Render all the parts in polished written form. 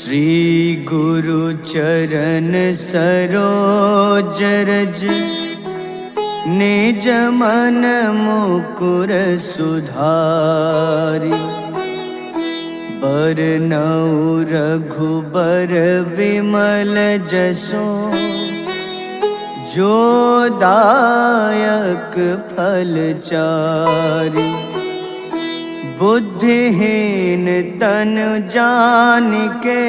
श्री गुरु चरण सरोज रज निज मन मुकुर सुधारि। बरनउँ रघुबर विमल जसु जो दायक फल चारि। बुद्धिहीन तनु जानिके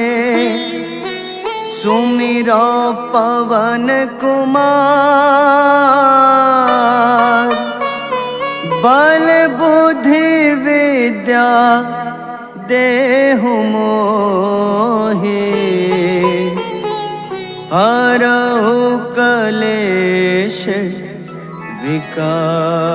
सुमिरो पवन कुमार। बल बुद्धि विद्या देहु मोहि हरहु कलेश विकार।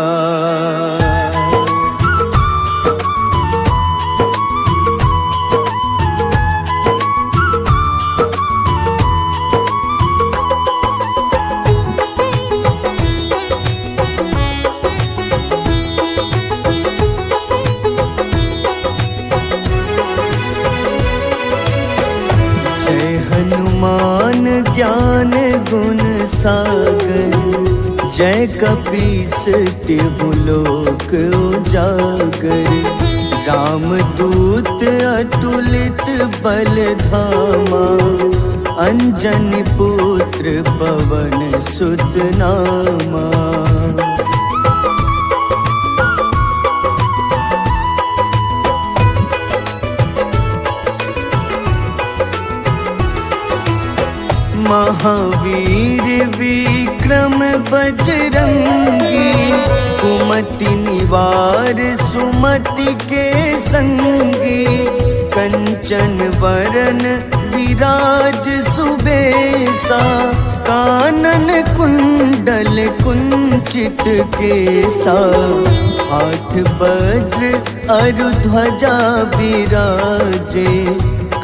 हनुमान ज्ञान गुण सागर जय कपीस तिहु लोक उजागर। रामदूत अतुलित बल धामा अंजनी पुत्र पवन सुत नामा। महावीर विक्रम बजरंगी कुमति निवार सुमति के संगी। कंचन वरन विराज सुबेसा कानन कुंडल कुंचित केसा। हाथ वज्र अरु ध्वजा बिराजे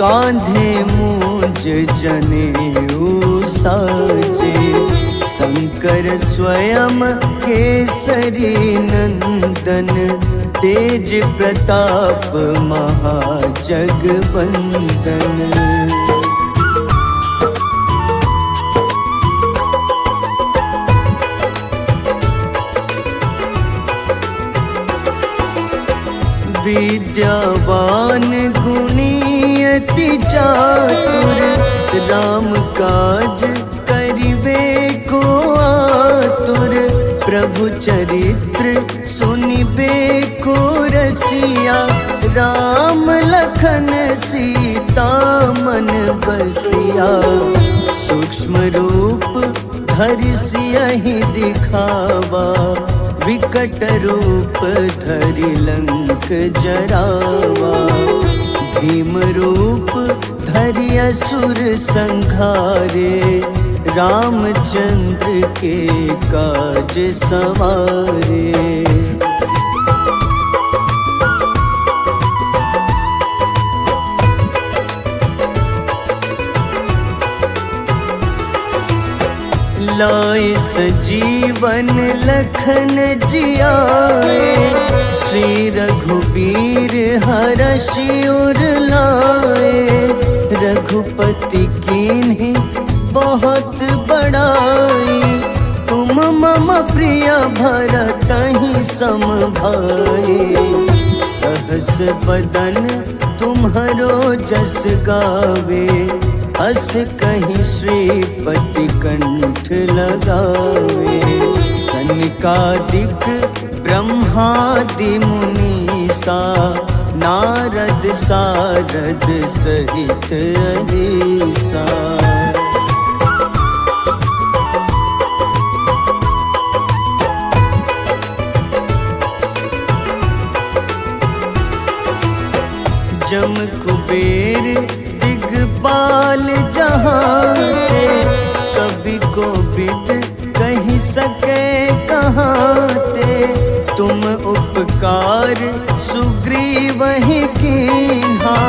कांधे मूंज जनेऊ साजे। शंकर स्वयं केसरी नंदन तेज प्रताप महाजगवंदन। विद्यावान गुणी अति चातुर राम काज करिबे को आतुर। प्रभु चरित्र सुनिबे को रसिया राम लखन सीता मन बसिया। सूक्ष्म रूप धरि सियहि दिखावा विकट रूप धरि लंक जरावा। भीम रूप धरि असुर संहारे रामचंद्र के काज सवारे। लाए सजीवन लखन जियाए श्री रघुबीर हरषि उर लाए। रघुपति कीन्ही बहुत बड़ाई तुम मम प्रिय भरतहि सम भाई। सहस बदन तुम्हरो जस गावे अस कहीं श्रीपति कंठ लगावे। सनकादिक ब्रह्मादि मुनीसा नारद सारद सहित अहिसा। जम कुबेर दिगपाल जहाते कभी कोविद कही सके कहाते। तुम उपकार सुग्रीवहि कीन्हा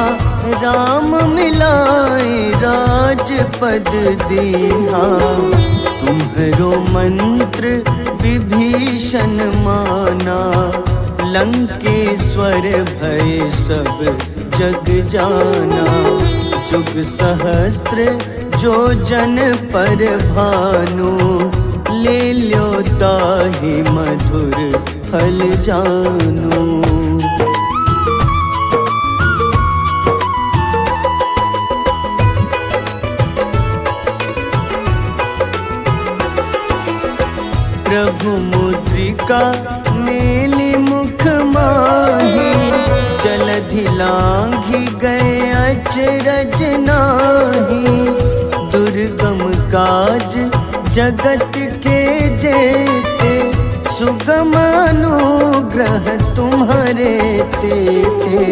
राम मिलाए राजपद दीन्हा। तुम्हरो मंत्र विभीषण माना लंकेश्वर भय सब जग जाना। जुग सहस्त्र जो जन पर भानु, ले ल्यो ताहि मधुर फल जानू। प्रभु मुद्रिका मेली मुख माही, जलधि लांघि गए अचरज नाही। दुर्गम काज जगत के जेते, सुगम अनुग्रह तुम्हारे तेते।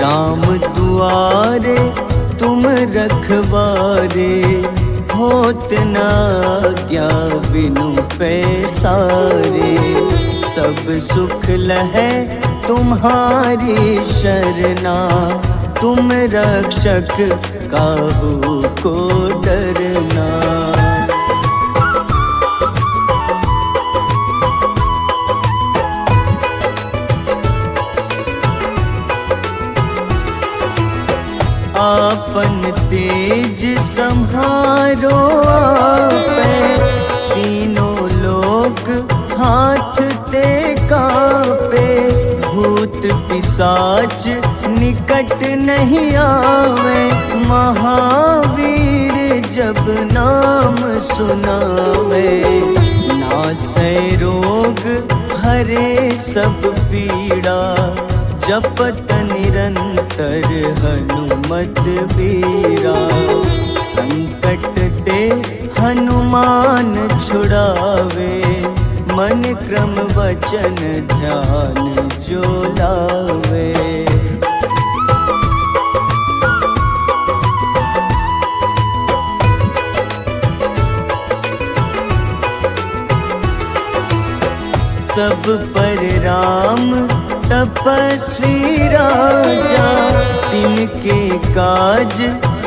राम दुआरे तुम रखवारे, होत न आज्ञा बिनु पैसारे। सब सुख लहै तुम्हारी शरणा, तुम रक्षक काहू को डरना। आपन तेज सम्हारो आपै, तीनों लोक हाथ ते कापे। भूत पिशाच निकट नहीं आवे, महावीर जब नाम सुनावे। नासै रोग हरे सब पीड़ा, जपत निरंतर हनुमत बीरा। संकट ते हनुमान छुड़ावे, मन क्रम वचन ध्यान जो लावे। सब पर राम तपस्वी राजा, तिनके काज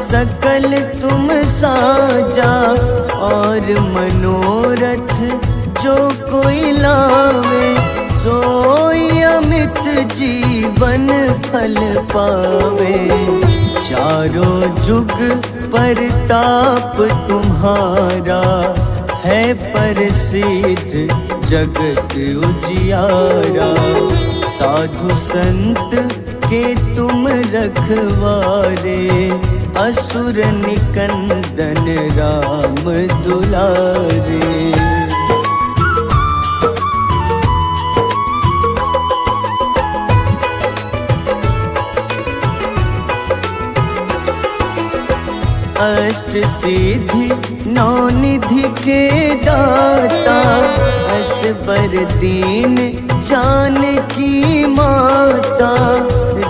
सकल तुम साजा। और मनोरथ जो कोई लावे, सोई अमित जीवन फल पावे। चारों जुग परताप तुम्हारा, है प्रसिद्ध जगत उजियारा। साधु संत के तुम रखवारे, असुर निकंदन राम दुलारे। अष्ट सिद्धि नौ निधि के दाता, असबर दीन जानकी माता।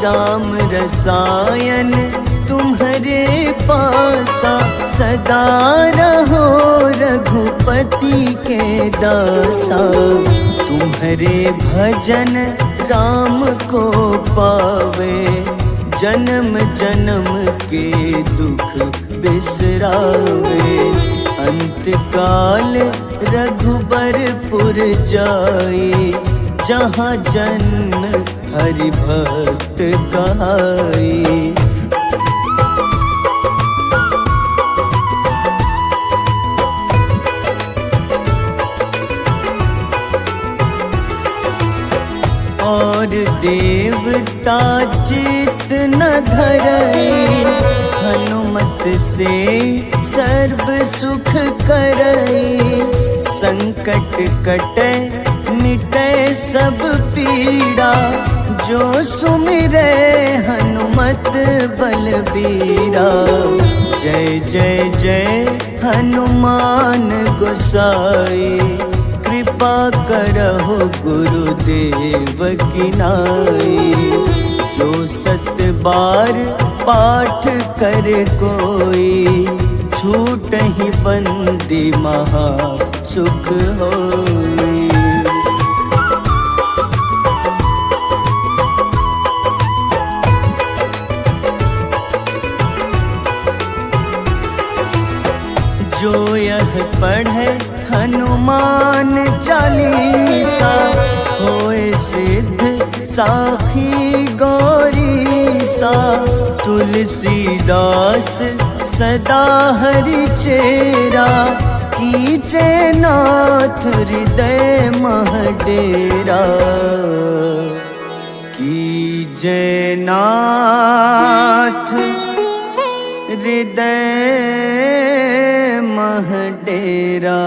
राम रसायन तुम्हारे पासा, सदा रहो रघुपति के दासा। तुम्हारे भजन राम को पावे, जन्म जन्म के दुख बिसरावे। अंत काल रघुबरपुर जाई, जहाँ जन्म हरि भक्त कहाई। और देवता चित न धरई, हनुमत से सर्व सुख करई। संकट कटै मिटै सब पीड़ा, जो सुमिरै हनुमत बलबीरा। जय जय जय हनुमान गोसाई, कृपा करहु गुरुदेव की नाई। जो सत बार पाठ कर कोई, छूटहि बंदी महा सुख होई। जो यह पढ़े हनुमान चालीसा, होए सिद्ध साखी गौरीसा। तुलसीदास सदा हरि चेरा, कीजे नाथ हृदय मह डेरा। कीजे नाथ हृदय मह डेरा।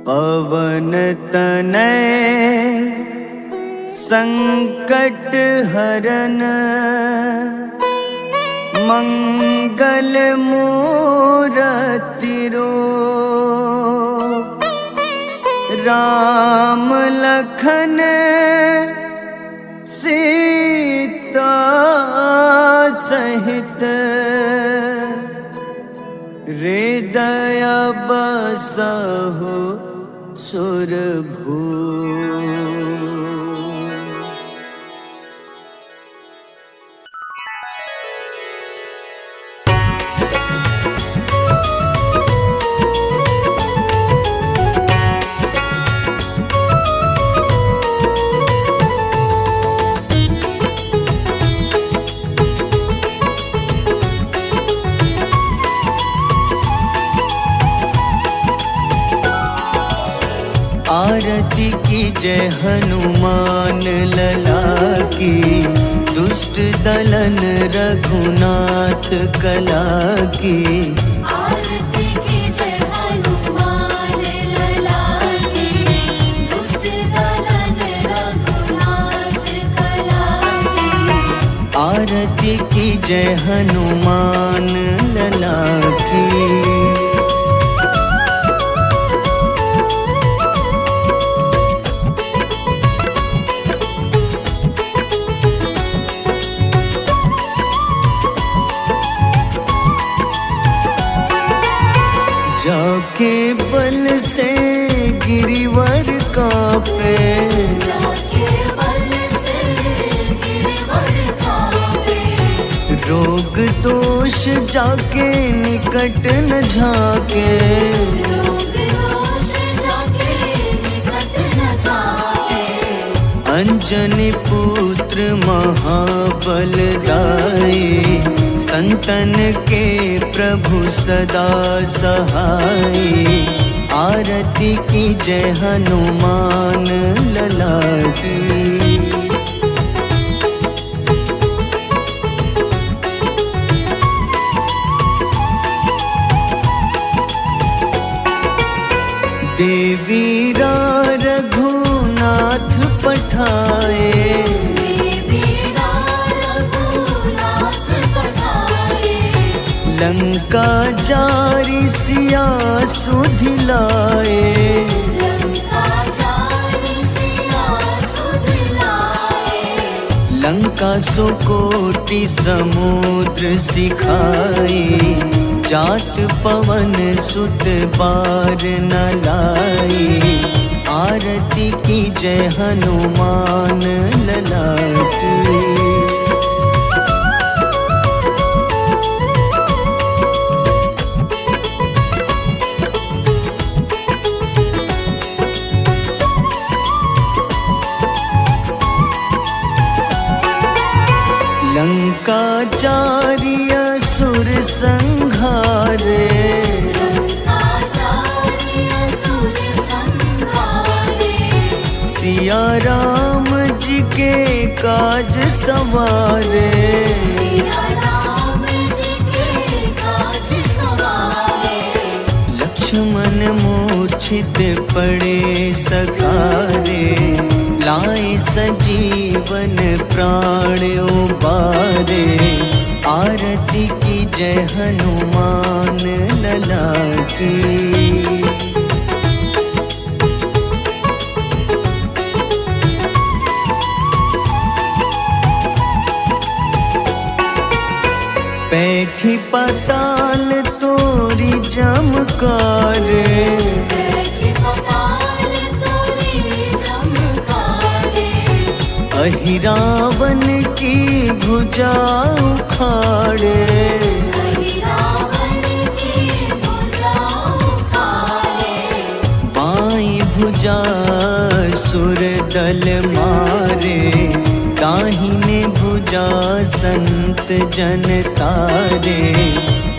पवन तनय संकट हरन, मंगल मूरति रूप। राम लखन सीता सहित, हृदय बसहु सुरभूप। आरती की जय हनुमान लला की, दुष्ट दलन रघुनाथ कला की। आरती की जय हनुमान लला की, दुष्ट दलन रघुनाथ कला की। आरती की जय हनुमान लला की। जाके बल से गिरिवर कांपे, जाके बल से गिरिवर कांपे। रोग दोष जाके निकट न झाके। रोग दोष जाके निकट न झाके। अंजनी पुत्र महाबलदाई, संतन के प्रभु सदा सहाय। आरती की जय हनुमान लला की। देवीरा रघुनाथ पठाए, लंका जारी सिया सुधिलाए। लंका सुकोटि समुद्र सिखाए, जात पवन सुत बार न लाए। आरती की जय हनुमान लला की। लंका जारी असुर संघारे, सिया राम जी के काज सवारे। लक्ष्मण मूर्छित पड़े सखारे, लाए सजीवन प्राण उबारे। आरती की जय हनुमान लला की। बैठी पाताल तोरी जमकारे, अहिरावन की भुजा उखाड़े। बाईं भुजा सुर दल मारे, दाहिने भुजा संत जन तारे,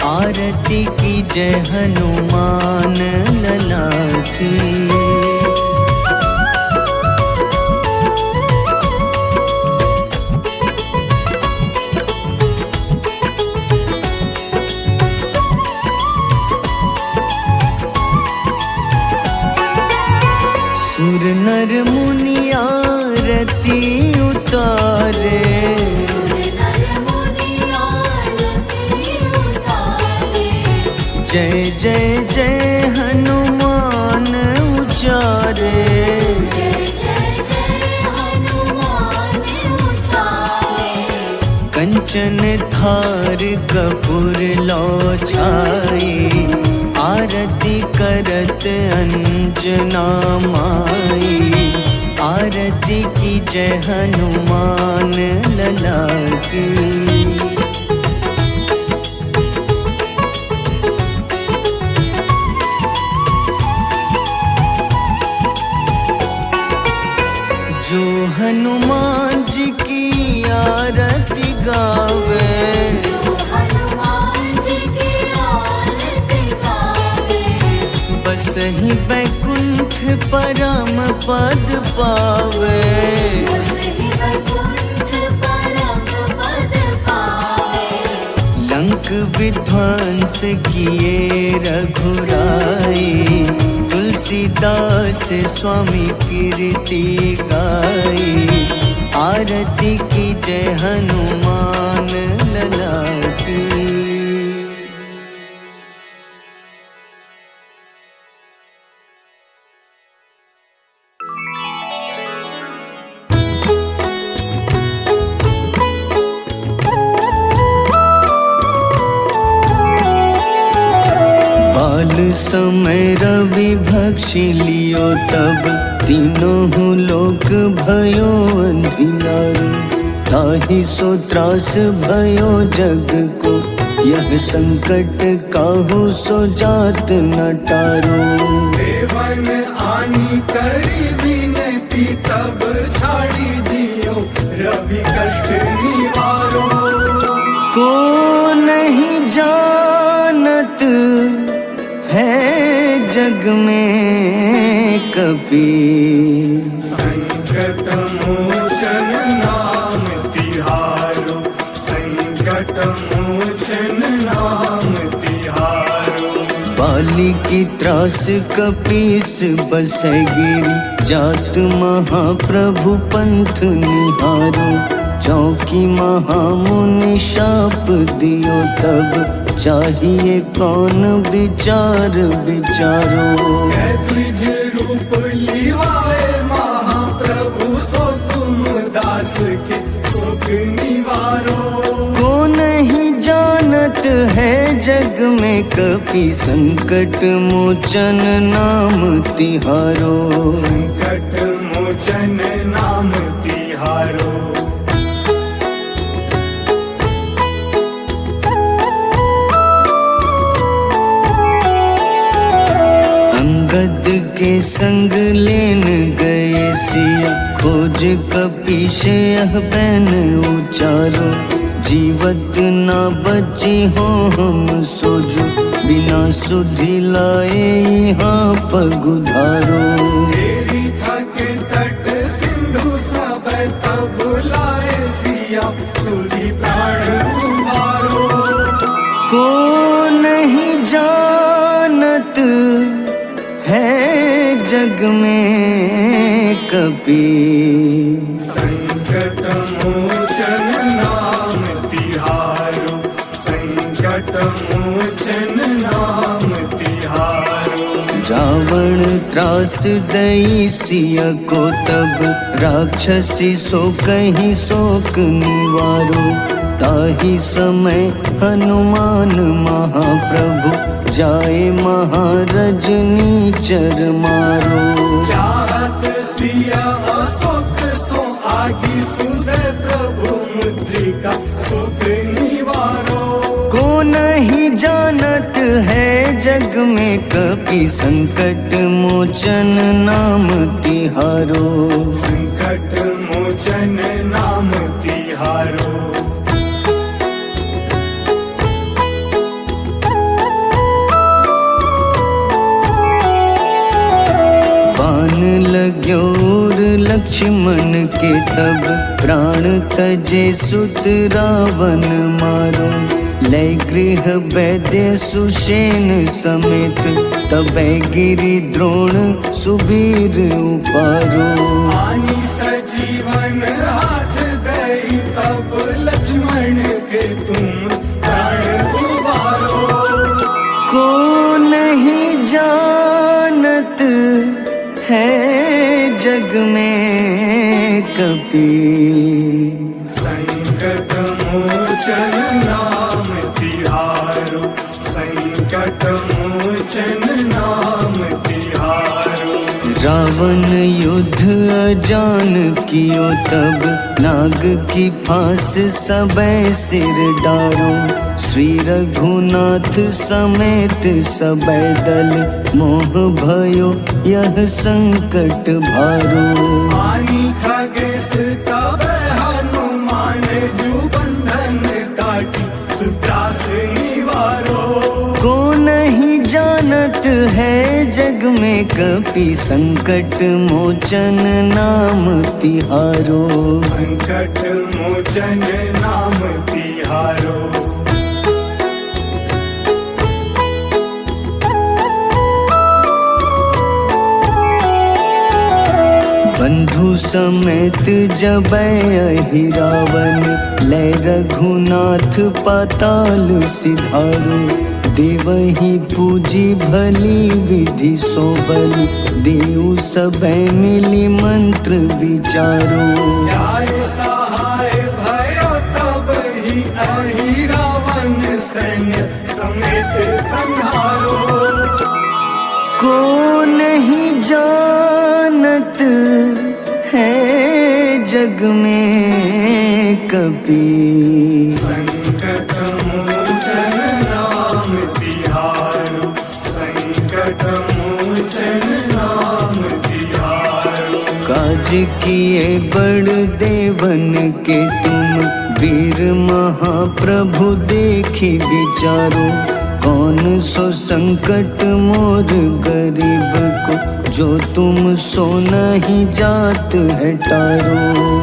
आरती की जय हनुमान लला की। सुर नर मुनि आरती उतारे, जय जय जय हनुमान उचारे। कंचन थार कपूर लो छाई, आरती करत अंजना माई। आरती की जय हनुमान लला की। जो हनुमान जी की आरती गावे, बस ही बैकुंठ परम पद पावे। लंक विध्वंस किए रघुराई, तुलसीदास स्वामी कीर्ति गाई। आरती की जय हनुमान लला की। बाल समय रवि भक्षी लियो, तब तीनों लोक भयो अंधियारो। ताहि सो त्रास भयो जग को, यह संकट काहू सो जात न टारो। देवन आनी करी विनती, तब छाड़ी दियो रवि कष्ट निवारो। को नहीं जानत है जग में कपि, संकट मोचन नाम तिहारो। संकट मोचन नाम तिहारो। बाली की त्रास कपीस बसै गिरी, जात महाप्रभु पंथ निहारो। चौकी महामुनि शाप दियो, तब चाहिए कौन विचार विचारो। द्विज रूप लिवाए महाप्रभु, सो तुम दास के सुख निवारो। को नहीं जानत है जग में कपि, संकट मोचन नाम तिहारो। संकट मोचन नाम तिहारो। अंगद के संग लेन गए सिया, खोज कपीश यह बैन उचारो। जीवत ना बची हो हम सोजो, बिना सुधि लाए यहाँ पगुधारो। तेरी थके तट सिंधु सब तब लाए सिया, सुधि प्राण उबारो। को नहीं जानत है जग में कपि, संकट मोचन नाम तिहारो। संकट मोचन नाम तिहारो। रावण त्रास दई सिया को, तब राक्षसी सो कहीं शोक निवारो। ताहि समय हनुमान महाप्रभु, जाए महारजनी चर मारो। चाहत सिया अशोक सो आगी, सुधे प्रभु मुद्रिका सुख निवारो। को नहीं जानत है जग में कपि, संकट मोचन नाम तिहारो। संकट मोचन नाम लक्ष्मण के तब प्राण तजे सुत रावण मारो। लय गृह वैद्य सुषेण समेत तबै गिरि द्रोण सुबीर उपारो। आनी सजीवन हाथ दई तब लक्ष्मण के तुम प्राण उबारो। को नहीं जानत है जग में कपि, संकट मोचन नाम तिहारो। संकट मोचन नाम तिहारो। रावण युद्ध अजान कियो तब नाग की फांस सबै सिर डारो। श्री रघुनाथ समेत सबै दल मोह भयो यह संकट भारो। आनी खगेश तब हनुमान जू बंधन काटी सुत्रास निवारो। को नहीं जानत है जग में कपि, संकट मोचन नाम तिहारो। संकट मोचन नाम तिहारो। बंधु समेत जबै अहि रावण, लय रघुनाथ पाताल सिधारो। देवहि पूजी भली विधि सोबल, देव सबै मिली मंत्र विचारो। जाय सहाय भयो तब ही अहि रावण सैन्य समेत संहारो। को नहीं जानत है जग में कपि, संकट मोचन नाम तिहारो। संकट मोचन नाम तिहारो। काज किए बड़ देवन के तुम, वीर महाप्रभु देखी विचारो। कौन सो संकट मोर गरीब को, जो तुम सो नहीं जात है टारो।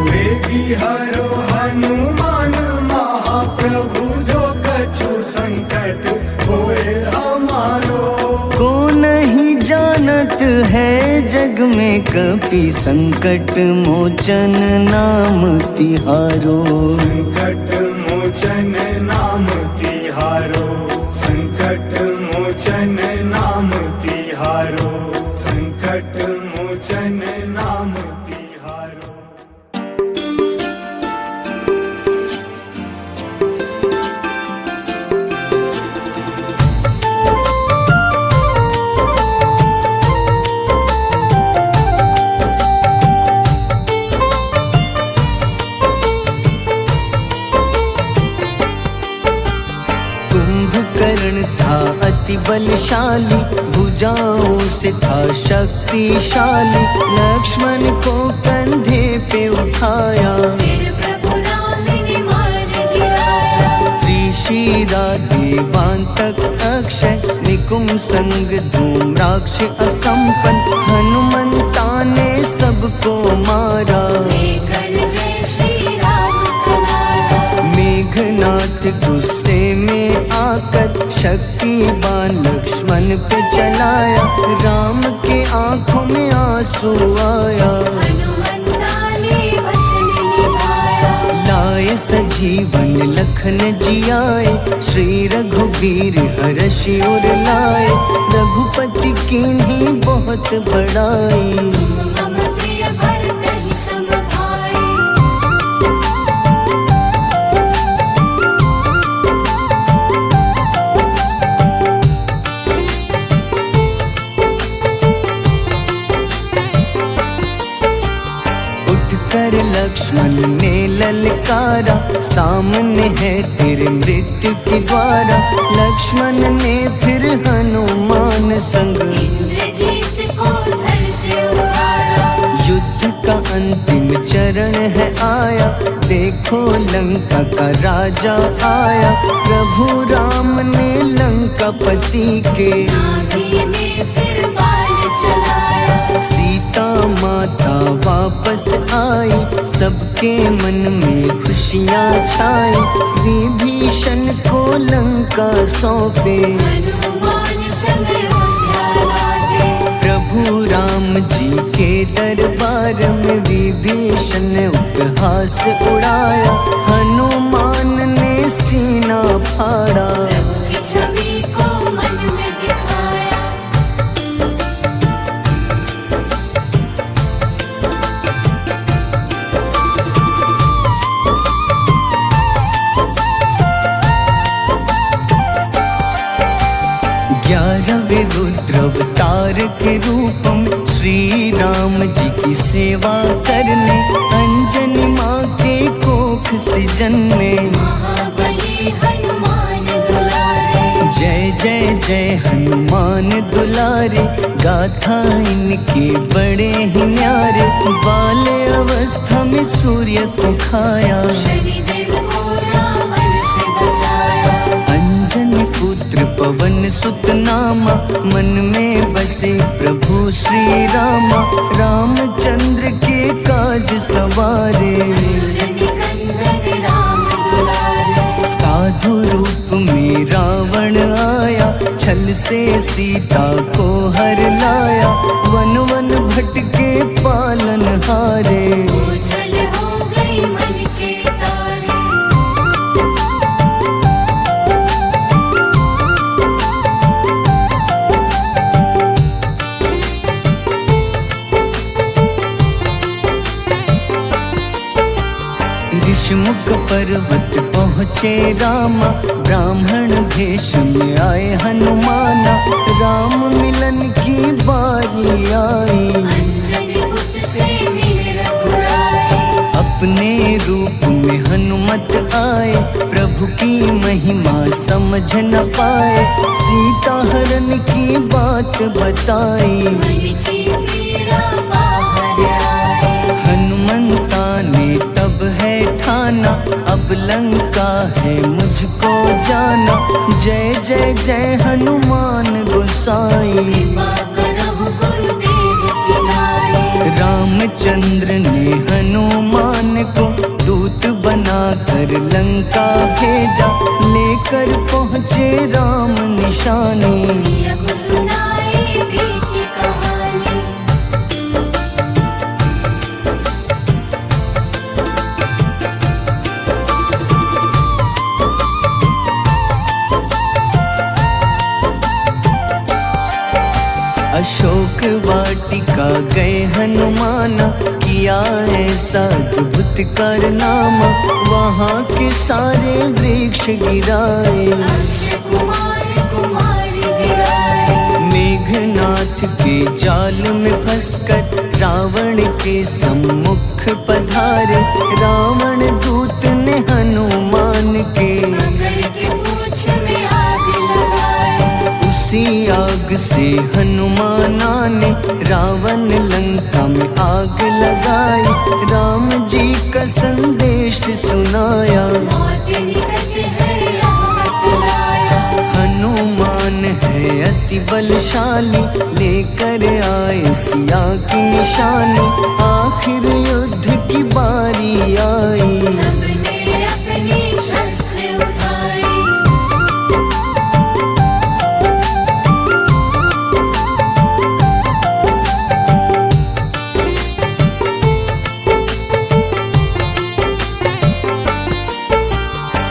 बेगी हरो हनुमान महाप्रभु, जो कछु संकट होए हमारो। को नहीं जानत है जग में कपि, संकट मोचन नाम तिहारो। संकट मोचन नाम तिहारो। संकट मोचन नाम तिहारो। संकट मोचन नाम तिहारो। कुंभकर्ण था अति बलशाली, भुजाओं से था शक्तिशाली। लक्ष्मण को कंधे पे उठाया, फिर प्रभु राम ने मार गिराया। त्रिशिरा देवांतक अक्षय, निकुंभ संग धूम्राक्ष अकंपन। हनुमंता ने सबको मारा, लेकर जय श्री राम कनारा। मेघनाथ गुस्से में आकर शक्तिवान लक्ष्मण पे चलाया। राम के आंखों में आंसू आया, हनुमंता ने वचन निभाया। लाए सजीवन लखन जियाए, श्री रघुबीर हर्षि उर लाए। रघुपति कीन्ही बहुत बड़ाई, मम प्रिय भरत ही सम भाई। उठकर लक्ष्मण ने ललकारा, सामने है तेरे मृत्यु की द्वारा। लक्ष्मण ने फिर हनुमान संग, इंद्रजीत को धड़ से उतारा। युद्ध का अंतिम चरण है आया, देखो लंका का राजा आया। प्रभु राम ने लंकापति के, नाभि में फिर बाण चलाया। सीता माता वापस आई, सबके मन में खुशियाँ छाई। विभीषण को लंका सौंपे, हनुमान संग अयोध्या लौटे। प्रभु राम जी के दरबार में विभीषण ने उपहास उड़ाया। हनुमान ने सीना फाड़ा, प्रभु की छवि को मन में दिखाया। ग्यारहवें रुद्र अवतार के रूप में श्री राम जी की सेवा करने, अंजनी माँ के कोख से जन्मे। महाबली हनुमान दुलारे, जय जय जय हनुमान दुलारे, गाथा इनके बड़े ही न्यारे। बाल्य अवस्था में सूर्य को खाया, शनिदेव को रावण से बचाया। अंजनी पुत्र पवन सुत नामा, मन में बसे प्रभु श्री रामा। रामचंद्र के काज सवारे, असुर निकंदन राम दुलारे। साधु रूप में रावण आया, छल से सीता को हर लाया। वन वन भटके पालन हारे, ओझल हो गई मन के तारे। ऋषिमुख पर्वत पहुँचे रामा, ब्राह्मण भेष में आए हनुमाना। राम मिलन की बारी आई, अंजनी पुत्र से मिले रघुराई। अपने रूप में हनुमत आए, प्रभु की महिमा समझ न पाए। सीता हरण की बात बताई, मन की पीड़ा बाहर आई। हनुमंता ने तब है ठाना, अब लंका है मुझको जाना। जय जय जय हनुमान गोसाई, कृपा करहु गुरुदेव की नाई। रामचंद्र ने हनुमान को दूत बनाकर लंका भेजा। लेकर पहुँचे राम निशानी, सिया को सुनाई बीती कहानी। अशोक वाटिका गए हनुमाना, किया ऐसा अद्भुत कारनामा। वहाँ के सारे वृक्ष गिराए, अक्षय कुमार कुमारी गिराए। मेघनाथ के जाल में फंसकर रावण के सम्मुख पधारे। रावण दूत ने हनुमान के पकड़ के पूंछ में आग लगाए। उसी आग से हनुमाना ने रावण लंका में आग लगाई। राम जी का संदेश सुनाया, मौत निकट है यह बतलाया। हनुमान है अति बलशाली, लेकर आए सिया की निशानी। आखिर युद्ध की बारी आई, सबने अपनी शस्त्र उठाई।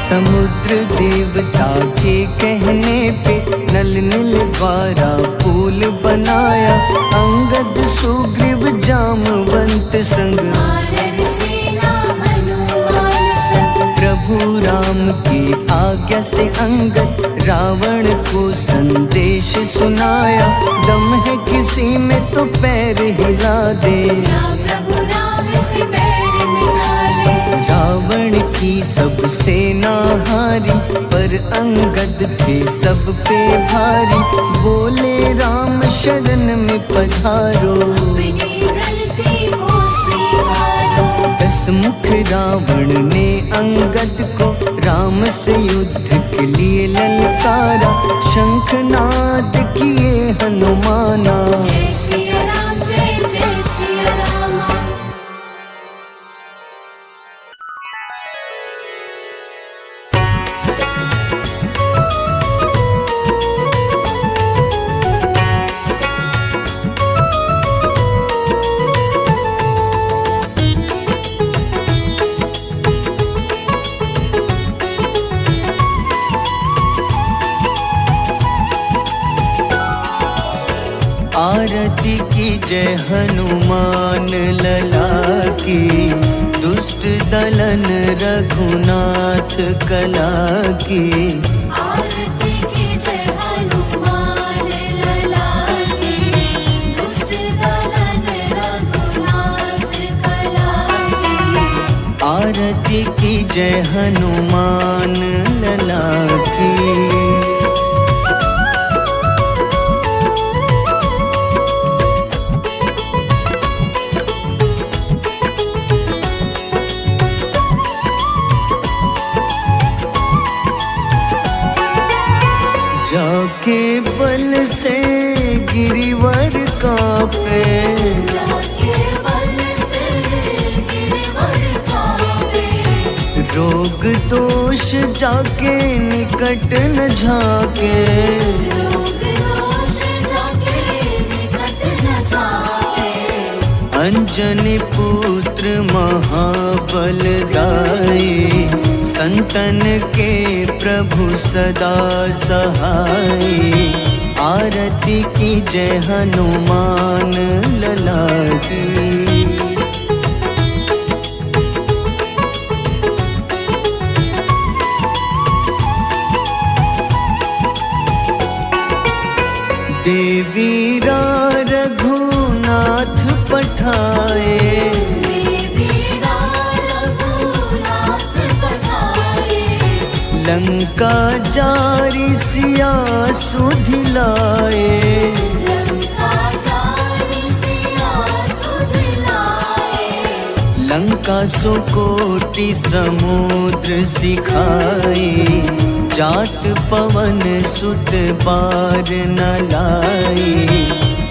समुद्र देवता के कहने पे नल नील द्वारा पुल बनाया। अंगद सुग्रीव जामवंत संग, वानर सेना हनुमान संग। प्रभु राम की आज्ञा से अंगद रावण को संदेश सुनाया। दम है किसी में तो पैर हिला दे, या प्रभु राम से बैर मिटा दे। रावण की सब सेना हारी, पर अंगद थे सब पे भारी। बोले राम शरण में पधारो, अपनी गलती को स्वीकारो। दस मुख रावण ने अंगद को राम से युद्ध के लिए ललकारा। शंखनाद किए हनुमाना, जय सिया राम जय जय सिया जय हनुमान लला की, दुष्ट दलन रघुनाथ कला की। आरती कीजय हनुमान लला की, दुष्ट दलन रघुनाथ कला की। आरती की जय हनुमान लला की। जाके बल से गिरिवर कांपे, जाके बल से गिरवर कांपे। रोग दोष जाके निकट न झाके। रोग दोष जाके निकट न जाके। अंजनी पुत्र महाबल दाई, संतन के प्रभु सदा सहाय। आरती की जय हनुमान लला की। देवीरा रघुनाथ पठाए, देवीरा रघुनाथ पठाए। लंका जारी सिया सुधिलाए। लंका जारी सिया सुधिलाए। लंका सुकोटि समुद्र सिखाई, जात पवन सुत बार न लाई।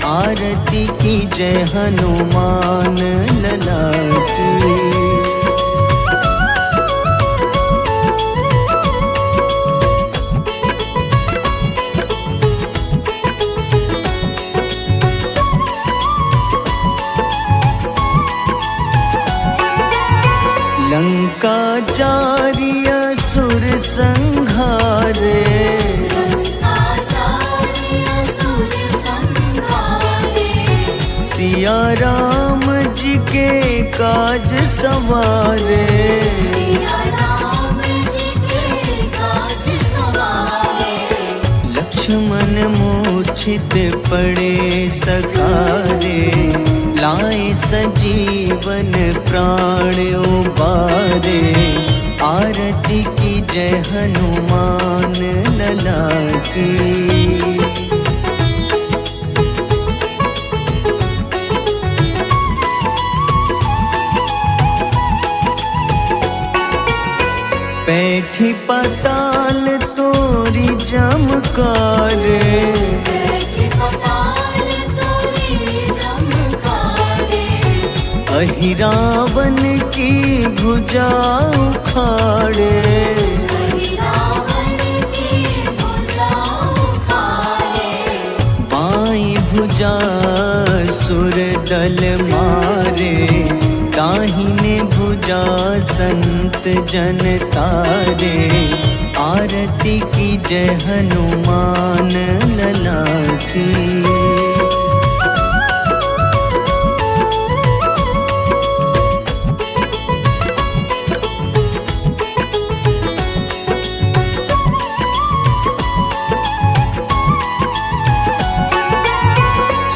आरती की जय हनुमान लला की। लंका जारी असुर संघारे, लंका जारी असुर संघारे। सिया राम जी के काज सवारे। सिया राम जी के काज सवारे। लक्ष्मण मूर्छित पड़े सखारे, लाए सजीवन प्राण उबारे। आरती की जय हनुमान लला की। बैठी पाताल तोरी जमकारे, बैठी पताल तोरी जमकारे। अहिरावन की भुजा उखाड़े। रावण की भुजा उखाड़े। बाईं भुजा सुर दल मारे, दाहिने भुजा संत जन तारे। आरती की जय हनुमान लला की।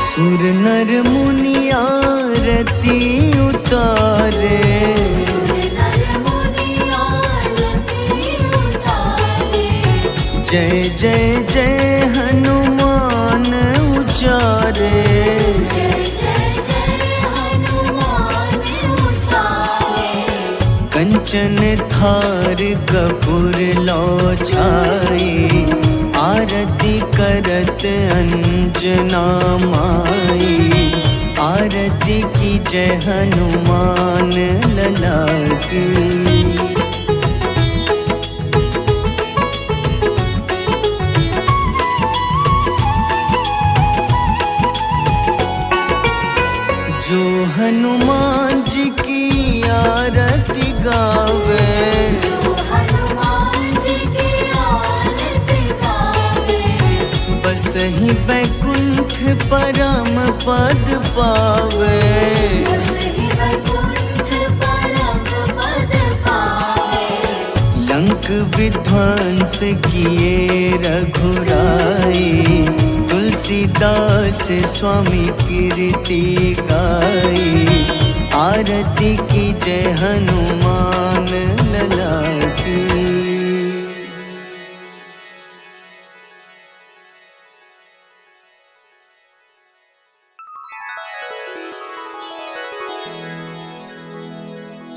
सुर नर मुनि आरती उतारे, नर मुनि आरती उतारे। जय जय जय हनुमान उचारे। जय जय जय हनुमान उचारे। कंचन थार कपूर लो छाई, आरती करत अंजना माई। आरती की जय हनुमान लला की। जो हनुमान जी की आरती गावे, जो हनुमान जी की आरती गावे। बस बसहि बैकुंठ परम पद पावे। बसहि वैकुंठ परम पद पावे। लंक विध्वंस किए रघुराई, तुलसीदास स्वामी कीर्ति गाई। आरती की जय हनुमान लला की।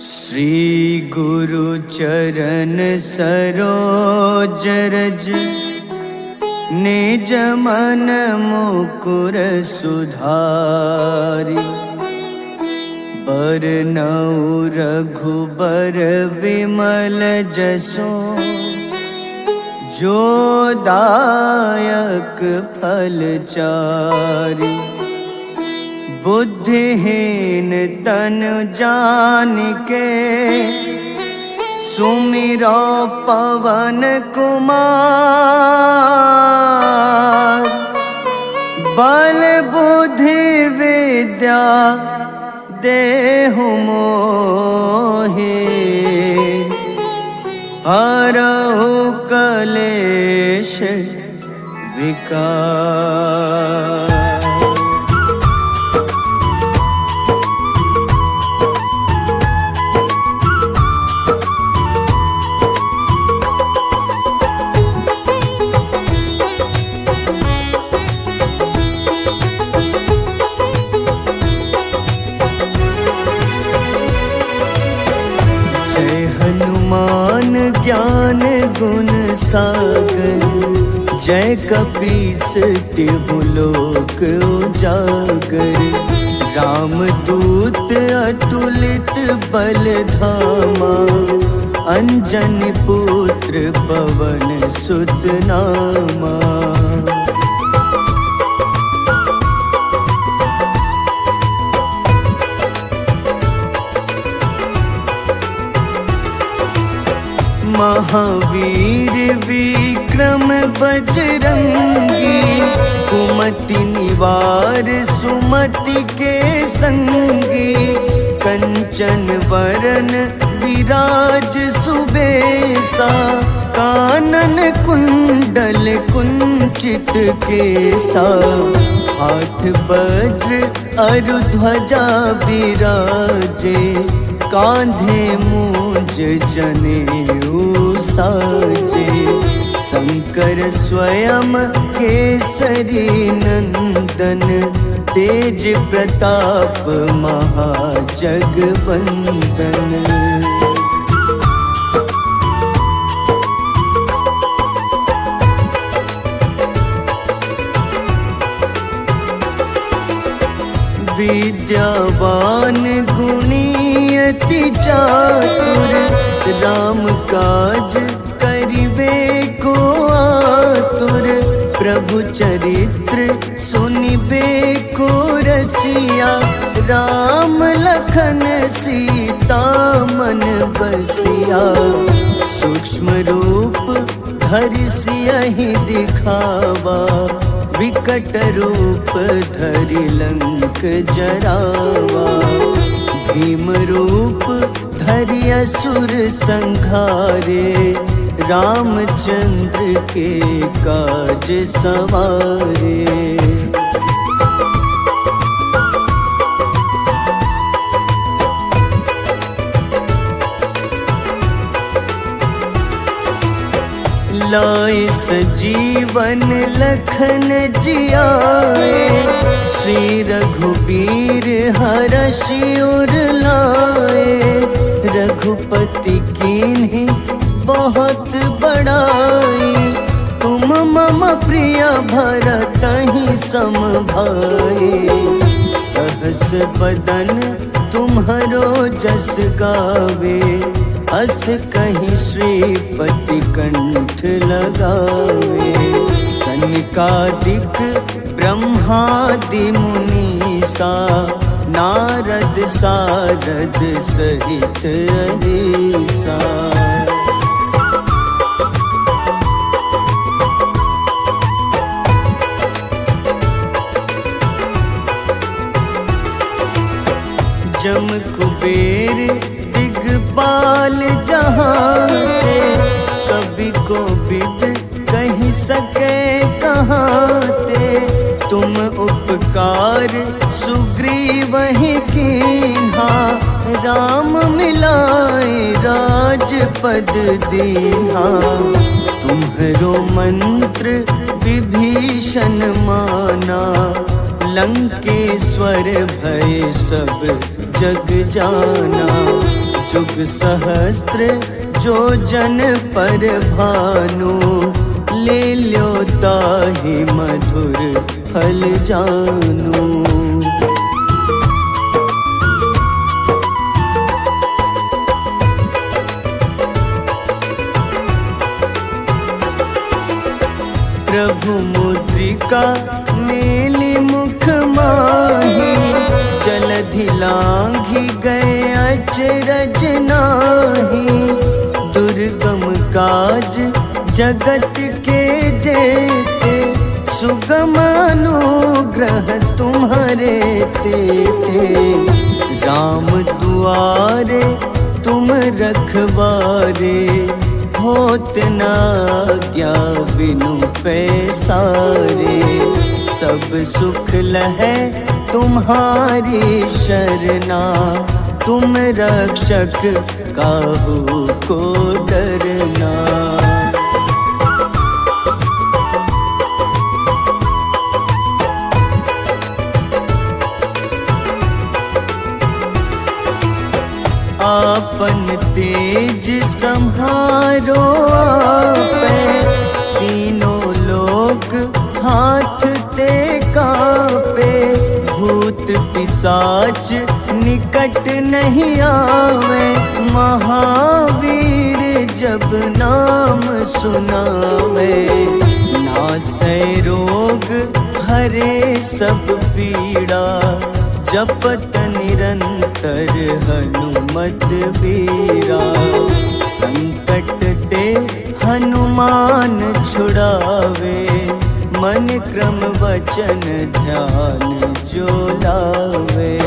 श्री गुरु चरण सरोज रज, निज मन मुकुर सुधारि। बरनउँ रघुबर विमल जसो, जो दायक फल चारि। बुद्धिहीन तनु जानिके, सुमिरो पवन कुमार। बल बुद्धि विद्या देहु मोहि, हरहु कलेश विकार। ज्ञान गुण सागर, जय कपीस तिहु लोक उजागर। रामदूत अतुलित बल धामा, अंजनी पुत्र पवन सुत नामा। महावीर विक्रम बजरंगी, कुमति निवार सुमति के संगी। कंचन वरन विराज सुबेसा, कानन कुंडल कुंचित केसा। हाथ वज्र अरु ध्वजा बिराजे, कांधे मूंज जनेऊ साजे। शंकर स्वयं केसरी नंदन, तेज प्रताप महाजगवंदन। विद्यावान गुणी अति चातुर, राम काज करिबे को आतुर। प्रभु चरित्र सुनिबे को रसिया, राम लखन सीता मन बसिया। सूक्ष्म रूप धरि सियहि दिखावा, विकट रूप धरि लंक जरावा। भीम रूप धरि असुर संहारे, रामचंद्र के काज सवारे। लाए सजीवन लखन जियाए, श्री रघुबीर हरषि उर लाए। रघुपति कीन्ही बहुत बड़ाई, तुम मम प्रिय भरतहि सम भाई। सहस बदन तुम्हरो जस गावे, अस कहीं श्रीपति कंठ लगावे। सनकादिक ब्रह्मादि मुनीसा, नारद सारद सहित अहिसा। यम कुबेर दिगपाल जहाँ थे, कभी को विद कही सके कहाँ ते। तुम उपकार सुग्रीव ही कीन्हा, राम मिलाए राजपद दीन्हा। तुम्हरो मंत्र विभीषण माना, लंकेश्वर भय सब जग जाना। जुग सहस्त्र जो जन पर भानु, ले ल्यो ताहि मधुर फल जानू। प्रभु मुद्रिका मेली मुख माही, जलधि लांघि गए अचरज नाही। दुर्गम काज जगत के जेते, सुगम अनुग्रह तुम्हारे तेते। राम दुआरे तुम रखवारे, होत न आज्ञा बिनु पैसारे। सब सुख लहै तुम्हारी शरणा, तुम रक्षक काहू को डरना। आपन तेज सम्हारो आपै, तीनों लोक हाथ टेका पे। भूत पिशाच निकट नहीं आवे, महावीर जब नाम सुनावे। नासै रोग हरे सब पीड़ा, जपत निरंतर हनुमत बीरा। संकट ते हनुमान छुड़ावे, मन क्रम वचन ध्यान जो लावे।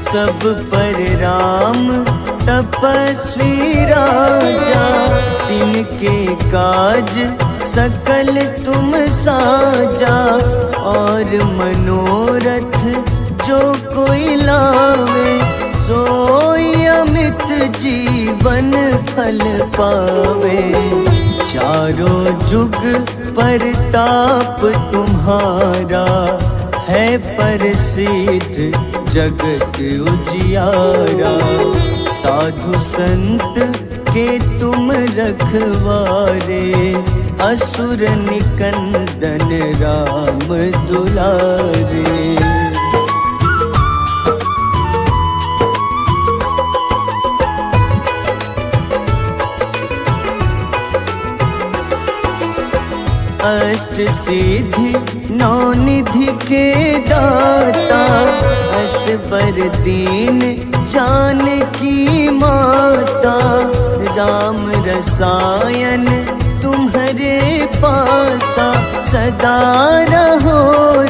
सब पर राम तपस्वी राजा, तिनके काज सकल तुम साजा। और मनोरथ जो कोई लावे, सोई अमित जीवन फल पावे। चारों जुग परताप तुम्हारा, है प्रसिद्ध जगत उजियारा। साधु संत के तुम रखवारे, असुर निकंदन राम दुलारे। अष्ट सिद्धि नौ निधि के दाता, असबर दीन जानकी माता। राम रसायन तुम्हारे पासा, सदा रहो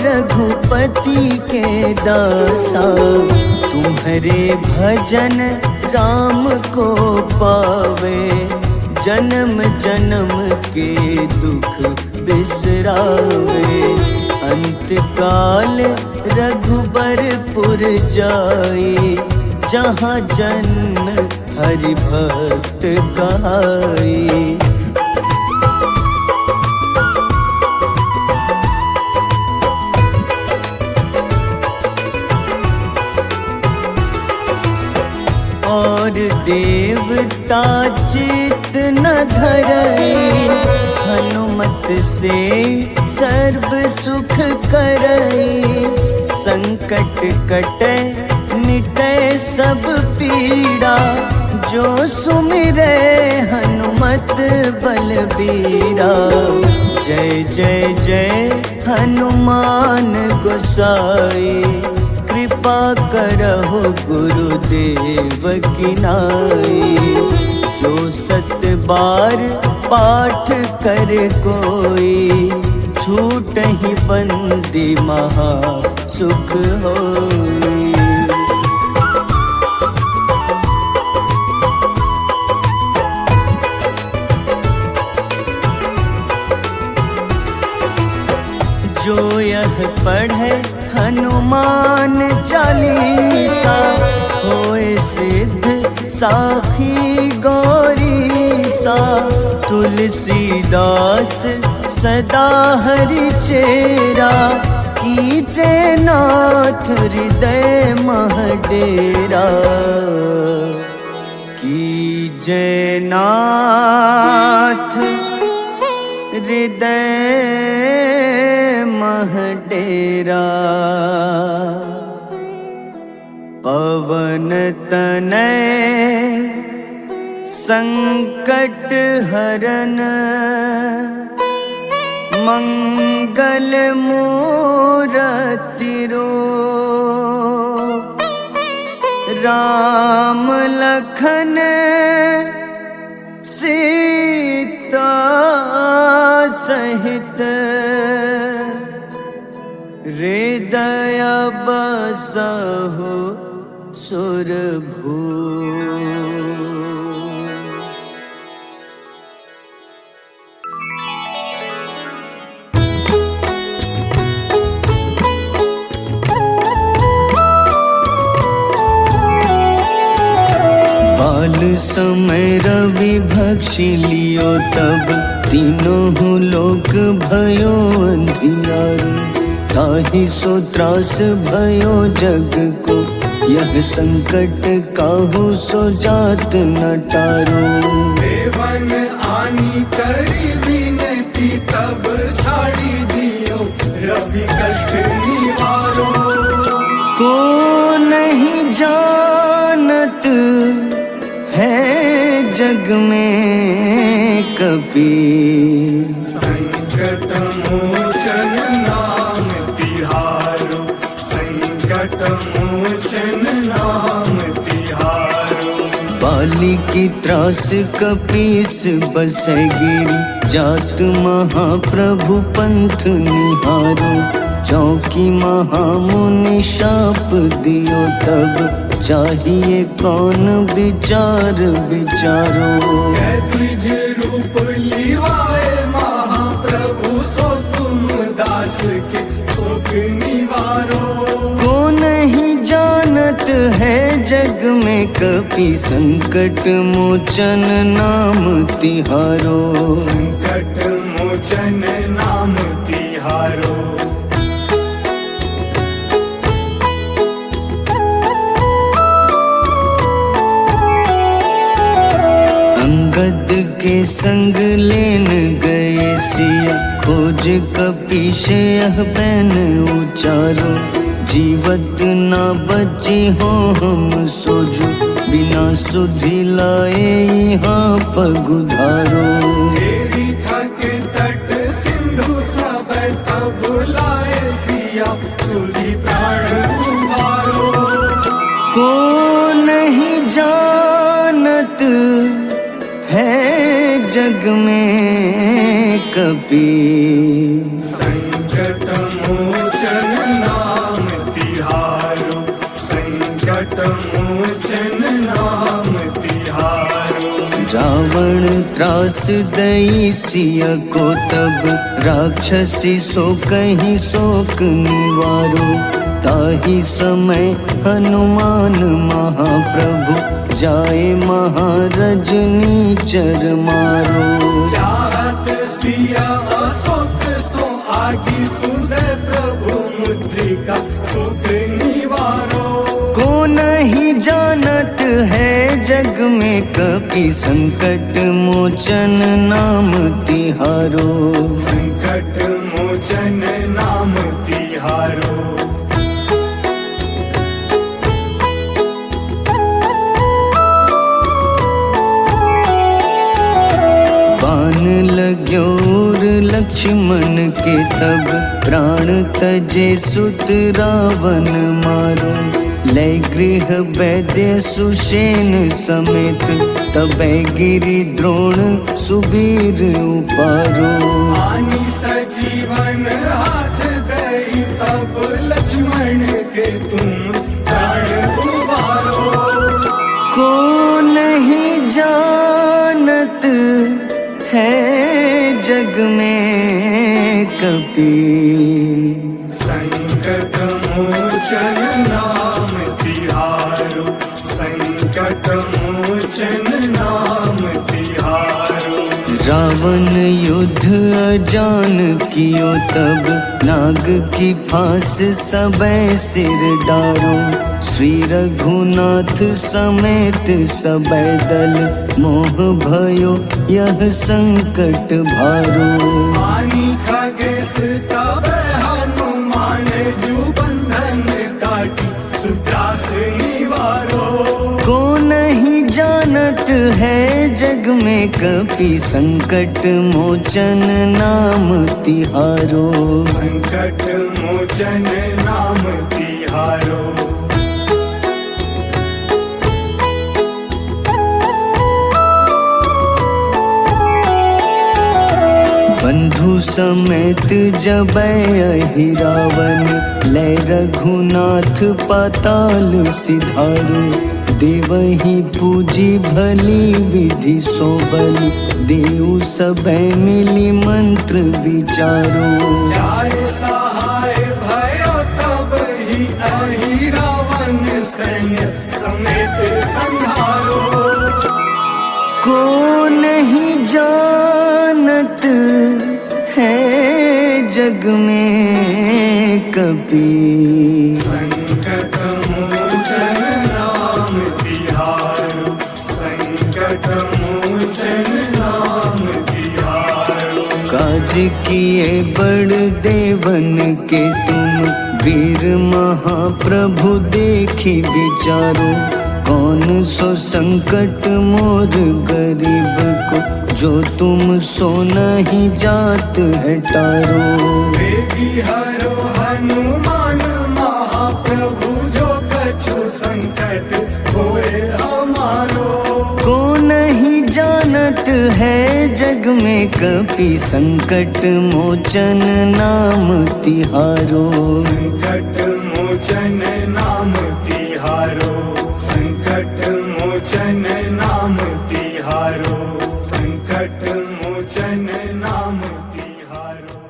रघुपति के दासा। तुम्हारे भजन राम को पावे, जन्म जन्म के दुख बिसरावे। अंत काल रघुबरपुर जाई, जहाँ जन्म हरि भक्त कहाई। और देवता चित न धरई, हनुमत से सर्व सुख करई। संकट कटे मिटे सब पीड़ा, जो सुमिरे हनुमत बलबीरा। जय जय जय हनुमान गोसाई, कृपा करहु गुरुदेव की नाई। जो 7 बार पाठ कर कोई, छूटहि बंदी महा सुख होई। जो यह पढ़े हनुमान चालीसा, होए सिद्ध साखी गौरीसा। तुलसीदास सदा हरि चेरा, कीजे नाथ हृदय मह डेरा। कीजे नाथ हृदय मह डेरा। पवन तनय संकट हरन, मंगल मूरति रूप। राम लखन सीता सहित, हृदय बसहु सुरभूप। बाल समय रवि भक्षि लियो, तब तीनों लोक भयो अंधियारो। ताहि सो त्रास भयो जग को, यह संकट काहू सो जात न टारो। देवन आनी करी विनती, तब छाड़ी दियो रवि कष्ट निवारो। को नहीं जानत है जग में कपि, संकट मोचन नाम तिहारो। संकट मोचन नाम तिहारो। बाली की त्रास कपीस बसै गिरी, जात महाप्रभु पंथ निहारो। चौकी महामुनि शाप दियो, तब चाहिए कौन विचार विचारो। द्विज रूप लिवाए महाप्रभु, सो तुम दास के सुख निवारो। को नहीं जानत है जग में कपि, संकट मोचन नाम तिहारो। संकट मोचन नाम तिहारो। अंगद के संग लेन गए सिया, खोज कपीश यह बैन उचारो। जीवत ना बची हो हम सोजो, बिना सुधि लाए यहाँ पगुधारो। देवी थके तट सिंधु सब, तब लाए सिया सुधि प्राण उबारो। को नहीं जानत है जग में कपि, संकट मोचन नाम तिहारो। संकट मोचन नाम तिहारो। रावण त्रास दई सिया को, तब राक्षसी सो कहीं शोक निवारो। ताहि समय हनुमान महाप्रभु, जाए महारजनी चर मारो। चाहत सिया अशोक सो आगी, सुदय प्रभु मुद्रिका सुख निवारो। को नहीं जानत है जग में कपि, संकट मोचन नाम तिहारो। संकट मोचन नाम तिहारो। बाण लग्योर लक्ष्मण के, तब प्राण तजे सुत रावण मारो। लय गृह वैद्य सुषेण समेत तबै गिरि द्रोण सुबीर उपारो। आनी सजीवन हाथ दई तब लक्ष्मण के तुम प्राण उबारो। को नहीं जानत है जग में कपि, संकट मोचन नाम तिहारो, संकट मोचन नाम तिहारो। रावण युद्ध अजान कियो तब, नाग की फांस सबै सिर डारो। श्री रघुनाथ समेत सबै दल, मोह भयो यह संकट भारो। आनी खगेश तब हनुमान जू बंधन काटी, सुत्रास निवारो। को नहीं जानत है जग में कपि, संकट मोचन नाम तिहारो। संकट मोचन नाम तिहारो। बंधु समेत जबै अहि रावण, लय रघुनाथ पाताल सिधारो। देवहि पूजी भली विधि सोबल, देव सबै मिली मंत्र विचारो। जाय सहाय भयो तब ही अहि रावण सैन्य समेत संहारो। को नहीं जानत है जग में कपि, संकट मोचन नाम तिहारो, संकट मोचन नाम तिहारो। काज किए बड़ देवन के तुम, वीर महाप्रभु देखी विचारो। कौन सो संकट मोर गरीब को, जो तुम सो नहीं जात है टारो। बेगी हरो हनुमान महाप्रभु, जो कछु संकट होए हमारो। को नहीं जानत है जग में कपि, संकट मोचन नाम तिहारो। संकट मोचन नाम तिहारो, संकट मोचन नाम तिहारो, संकट मोचन नाम तिहारो।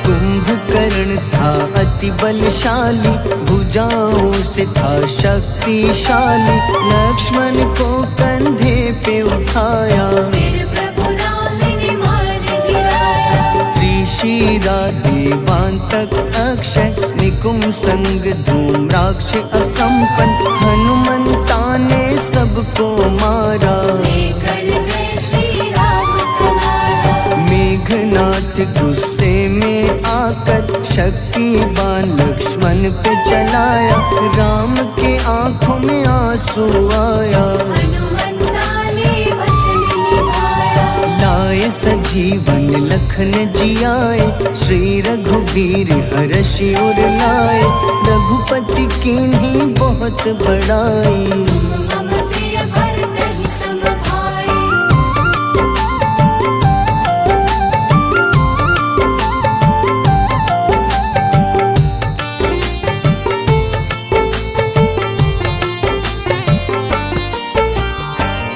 कुंभकर्ण था अति बलशाली, भुजाओं से था शक्तिशाली। लक्ष्मण को कंधे पे उठाया, फिर प्रभु राम ने मार गिराया। त्रिशिरा देवांतक अक्षय, निकुंभ संग धूम्राक्ष अकंपन। हनुमंता ने सबको मारा, लेकर जय श्री राम तुम्हारा। मेघनाथ गुस्से में आकर, शक्तिवान लक्ष्मण पे चलाया। राम के आंखों में आंसू आया, हनुमंता ने वचन निभाया। लाए सजीवन लखन जियाए, श्री रघुबीर हर्षि उर लाए। रघुपति कीन्ही बहुत बड़ाई, मम प्रिय भरत ही सम भाई।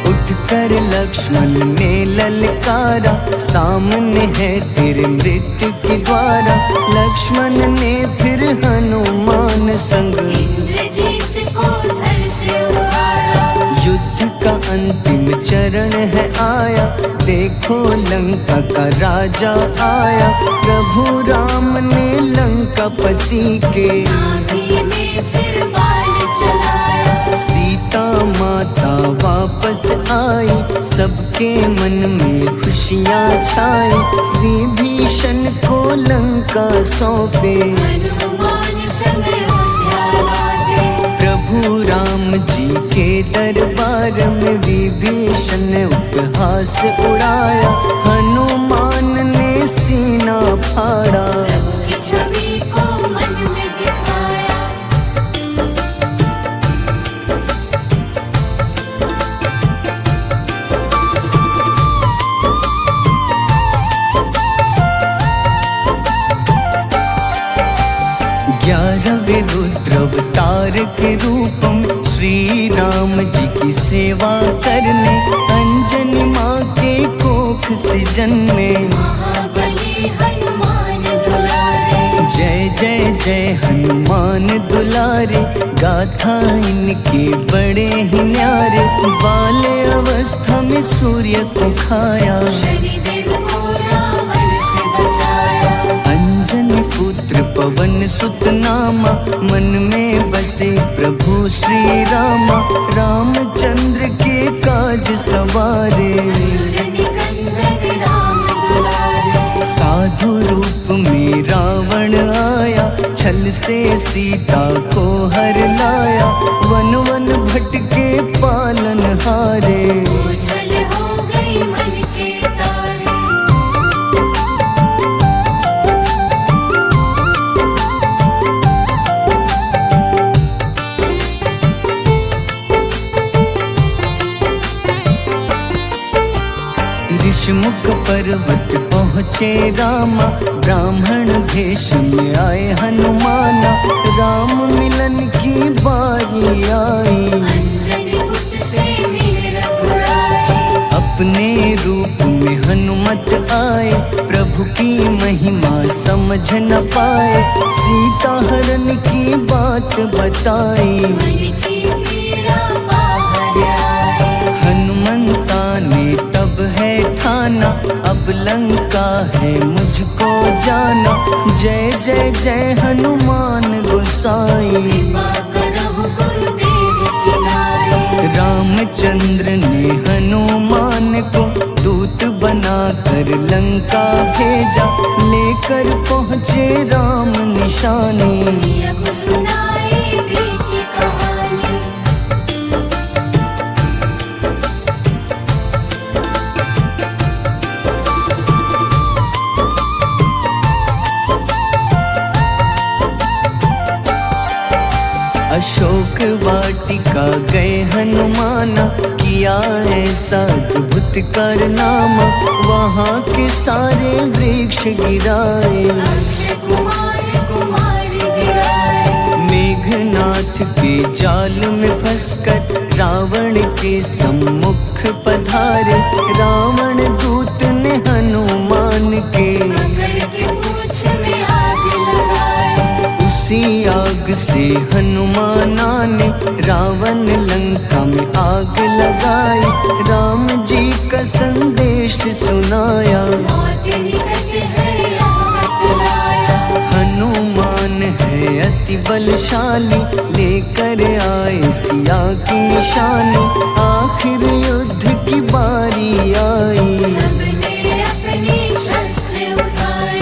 उठकर लक्ष्मण ने ललकारा, सामने है तेरे मृत्यु की द्वारा। लक्ष्मण ने फिर हनुमान संग, इंद्रजीत को धड़ से उतारा। युद्ध का अंतिम चरण है आया, देखो लंका का राजा आया। प्रभु राम ने लंकापति के, नाभि में फिर बाण चलाया। सीता माता वापस आई, सबके मन में खुशियाँ छाई। विभीषण को लंका सौंपे, हनुमान संग अयोध्या लौटे। प्रभु राम जी के दरबार में विभीषण ने उपहास उड़ाया। हनुमान ने सीना फाड़ा, प्रभु की छवि को मन में दिखाया। ग्यारहवें रुद्र अवतार के रूपम श्री राम जी की सेवा करने, अंजनी माँ के कोख से जन्मे। महाबली हनुमान दुलारे, जय जय जय हनुमान दुलारे, गाथा इनके बड़े ही न्यारे। बाल्य अवस्था में सूर्य को खाया, शनिदेव को रावण से बचाया। अंजनी पुत्र पवन सुत नामा, मन में बसे प्रभु श्री रामा। रामचंद्र के काज सवारे, असुर निकंदन राम दुलारे। साधु रूप में रावण आया, छल से सीता को हर लाया। वन वन भटके पालन हारे, ओझल हो गई मन के तारे। ऋषमुख पर्वत पहुँचे रामा, ब्राह्मण भेष में आए हनुमाना। राम मिलन की बारी आई, अंजनी पुत्र से मिल रघुराई। अपने रूप में हनुमत आए, प्रभु की महिमा समझ न पाए। सीता हरण की बात बताई, मन की पीड़ा बाहर आई। हनुमंता ने तब है ठाना, अब लंका है मुझको जाना। जय जय जय हनुमान गोसाई, कृपा करहु गुरुदेव की नाई। रामचंद्र ने हनुमान को दूत बनाकर लंका भेजा। लेकर पहुँचे राम निशानी, सिया को सुनाई बीती कहानी। अशोक वाटिका गए हनुमाना, किया ऐसा अद्भुत कारनामा। वहाँ के सारे वृक्ष गिराए, अक्षय कुमार कुमार गिराए। मेघनाथ के जाल में फंसकर रावण के सम्मुख पधारे। रावण दूत ने हनुमान के पकड़ के पूंछ में आग लगाए। उसी आग से हनुमाना ने रावण लंका में आग लगाई। राम जी का संदेश सुनाया, मौत निकट है आफत लाया। हनुमान है अति बलशाली, लेकर आए सिया की निशानी। आखिर युद्ध की बारी आई, सबने अपनी शस्त्र उठाई।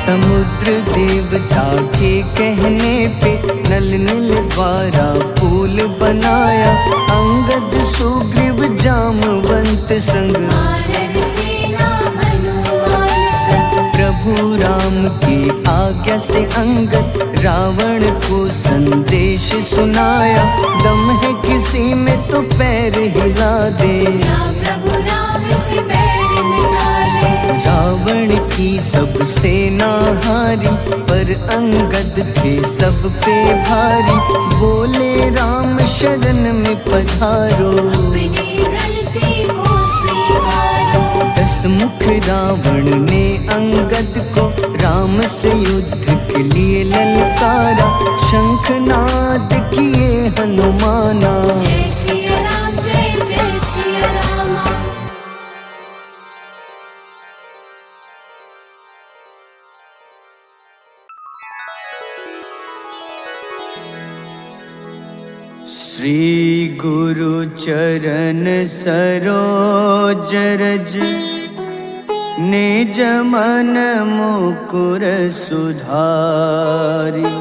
समुद्र देवता के कहने पे नल नील द्वारा पुल बनाया। अंगद सुग्रीव जामवंत संग, वानर सेना हनुमान संग। प्रभु राम की आज्ञा से अंगद रावण को संदेश सुनाया। दम है किसी में तो पैर हिला दे, या प्रभु राम से बैर मिटा दे। रावण की सब सेना हारी, पर अंगद थे सब पे भारी। बोले राम शरण में पधारो, अपनी गलती को स्वीकारो। दस मुख रावण ने अंगद को राम से युद्ध के लिए ललकारा। शंखनाद किए हनुमाना, जय सिया राम जय श्री गुरु चरण सरोज रज निज मन मुकुर सुधारि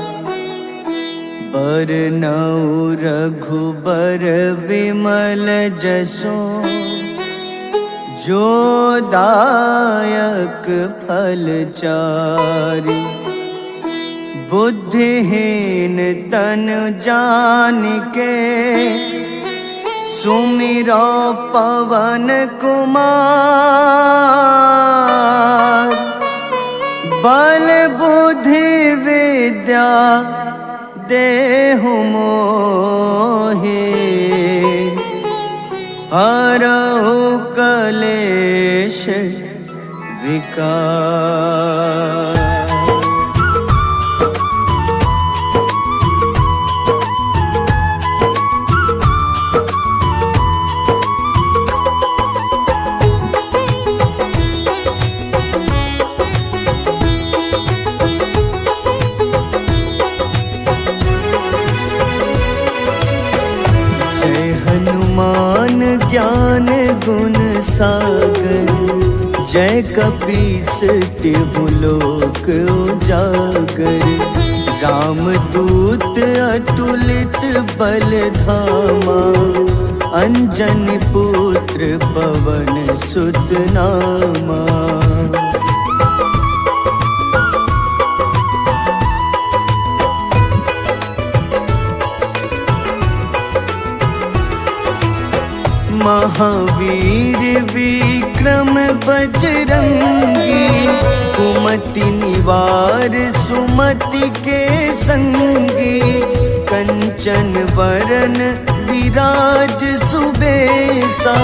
बरनउँ रघुबर विमल जसो जो दायक फल चारि बुद्धिहीन तन जानिके सुमिरो पवन कुमार बल बुद्धि विद्या देहु मोहि हरहु कलेश विकार। हनुमान ज्ञान गुण सागर जय कपीस तिहु लोक उजागर रामदूत अतुलित बल धामा अंजन पुत्र पवन सुत नामा। महावीर विक्रम बजरंगी कुमति निवार सुमति के संगी कंचन वरन विराज सुबेसा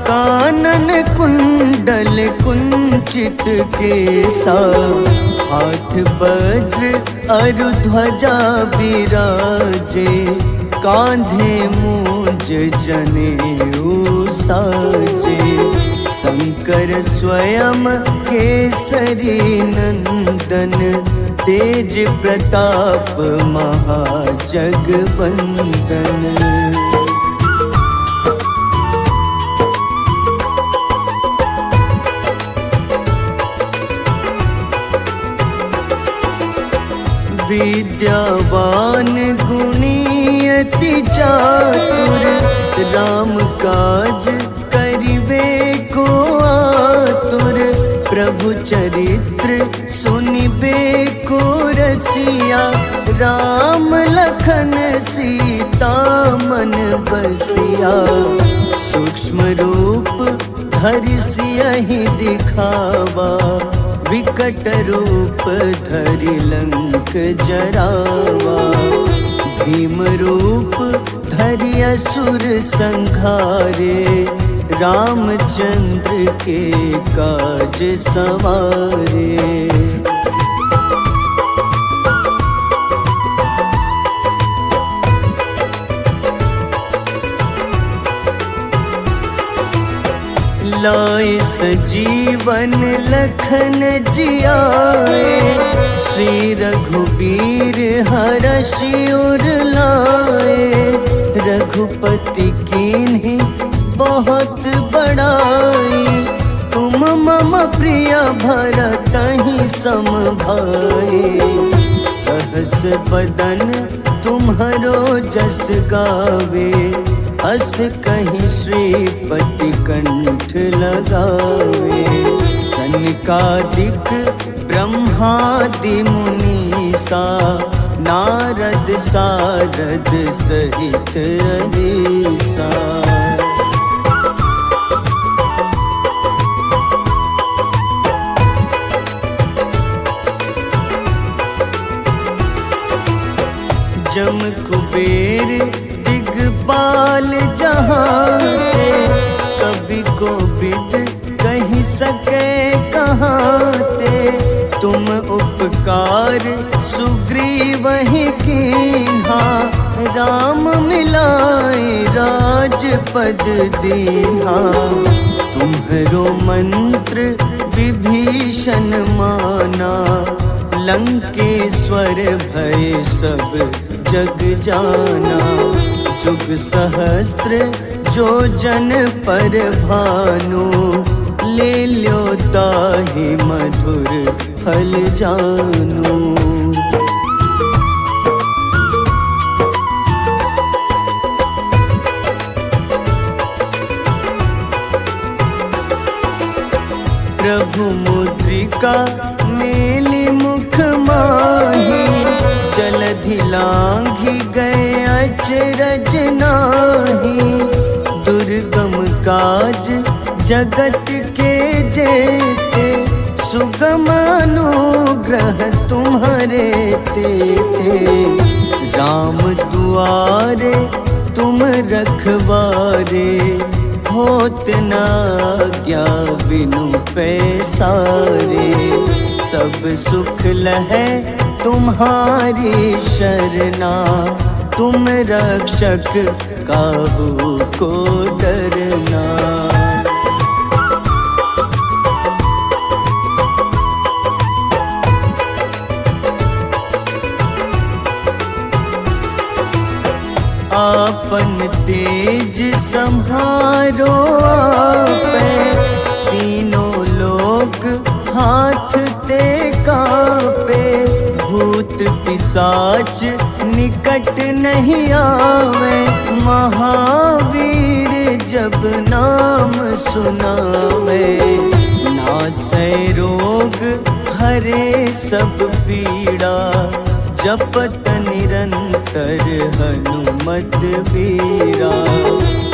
कानन कुंडल कुंचित केसा हाथ वज्र अरु ध्वजा विराजे कांधे मूंज जनेऊ साजे शंकर स्वयं केसरी नंदन तेज प्रताप महाजगवंदन। विद्यावान गुणी अति चातुर राम काज करिबे को आतुर प्रभु चरित्र सुनिबे को रसिया राम लखन सीता मन बसिया सूक्ष्म रूप धरि सियहि दिखावा विकट रूप धरि लंक जरावा भीम रूप धरि असुर संहारे रामचंद्र के काज सवारे। लाए सजीवन लखन जियाए श्री रघुबीर हरषि उर लाए रघुपति कीन्ही बहुत बड़ाई तुम मम प्रिय भरतहि सम भाई सहस बदन तुम्हरो जस गावे अस कहीं श्रीपति कंठ लगावे सनकादिक ब्रह्मादि मुनीसा नारद सारद सहित अहिसा। जम कुबेर दिगपाल जहाते कभी कोविद कहीं सके कहाते तुम उपकार सुग्रीव ही कीन्हा राम मिलाए राजपद दीन्हा तुम्हरो मंत्र विभीषण माना लंकेश्वर भय सब जग जाना जुग सहस्त्र जो जन पर भानु, ले ल्यो ताहि मधुर फल जानु। प्रभु मुद्रिका मेली मुख माही, जलधि लांघि गए अचरज नाही। दुर्गम काज जगत के जेते, सुगम अनुग्रह तुम्हारे तेते। राम दुआरे तुम रखवारे, होत न आज्ञा बिनु पैसारे। सब सुख लहै तुम्हारी शरणा, तुम रक्षक काहू को डरना। आपन तेज सम्हारो आपै, तीनों लोक हाथ ते कापे। भूत पिशाच निकट नहीं आवे, महावीर जब नाम सुनावे। नासै रोग हरे सब पीड़ा, जपत निरंतर हनुमत बीरा।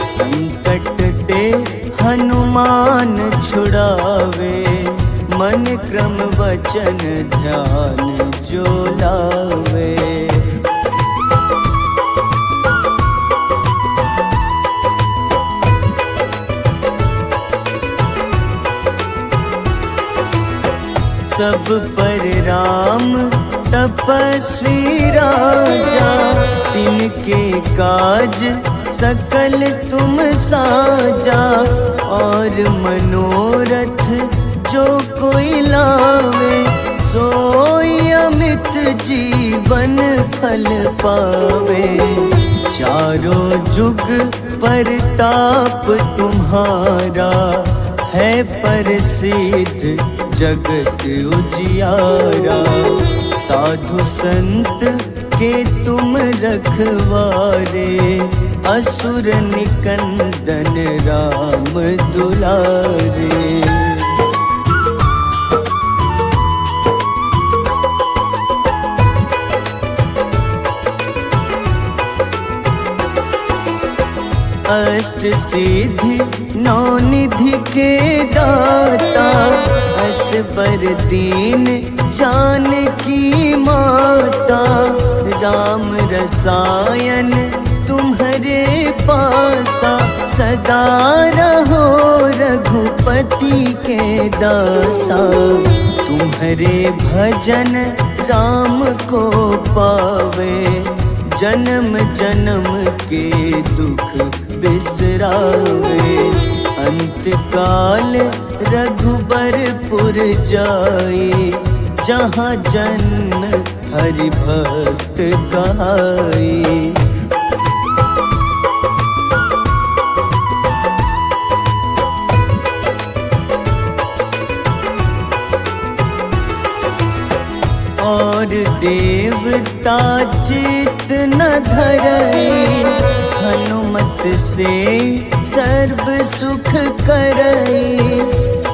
संकट ते हनुमान छुड़ावे, मन क्रम वचन ध्यान जो लावे। सब पर राम तपस्वी राजा, तिनके काज सकल तुम साजा। और मनोरथ जो कोई लावे, सोई अमित जीवन फल पावे। चारों जुग परताप तुम्हारा, है प्रसिद्ध जगत उजियारा। साधु संत के तुम रखवारे, असुर निकंदन राम दुलारे। अष्ट सिद्धि नौ निधि के दाता, असबर दीन जानकी माता। राम रसायन तुम्हारे पासा, सदा रहो रघुपति के दासा। तुम्हारे भजन राम को पावे, जन्म जन्म के दुख बिसरावे। अंत काल रघुबरपुर जाई, जहाँ जन्म हरि भक्त कहाई। और देवता चित न धरई, हनुमत से सर्व सुख करई।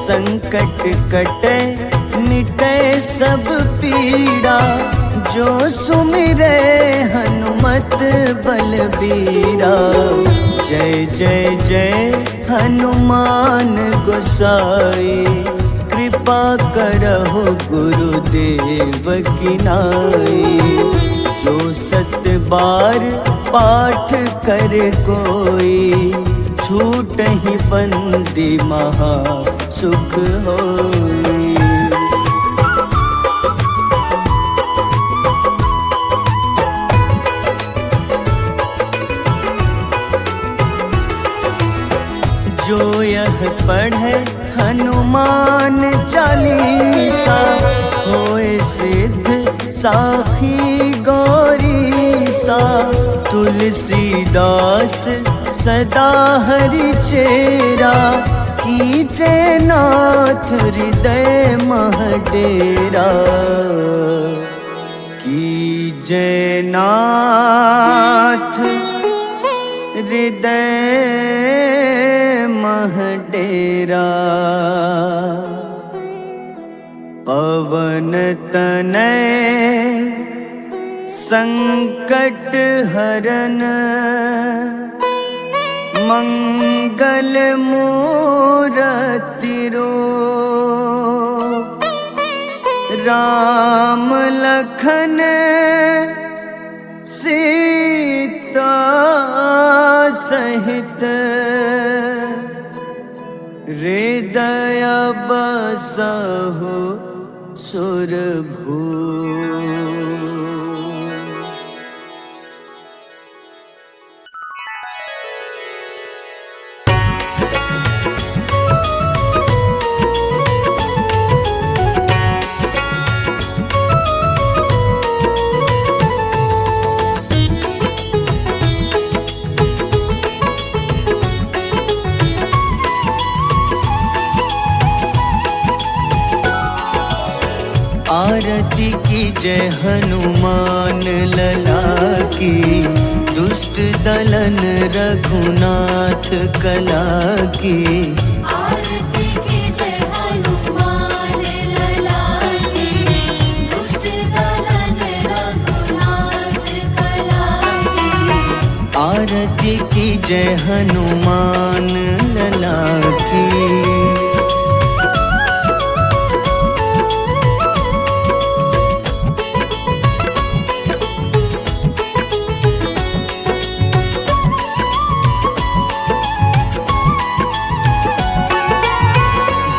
संकट कटे मिटे सब पीड़ा, जो सुमिरे हनुमत बलबीरा। जय जय जय हनुमान गोसाई, कृपा करहु गुरुदेव की नाई। जो सत बार पाठ करे कोई, छूटहि बंदी महा सुख होई। जो यह पढ़े हनुमान चालीसा, होए सिद्ध साखी गौरीसा। तुलसीदास सदा हरि चेरा, कीजे नाथ हृदय मह डेरा, कीजे नाथ हृदय मह डेरा। पवन तनय संकट हरन, मंगल मूरति रूप, राम लखन सीता सहित, हृदय बसहु सुरभूप। आरती की जय हनुमान लला की, दुष्ट दलन रघुनाथ कला की। आरती की जय हनुमान लला की, दुष्ट दलन रघुनाथ कला की। आरती की जय हनुमान लला की।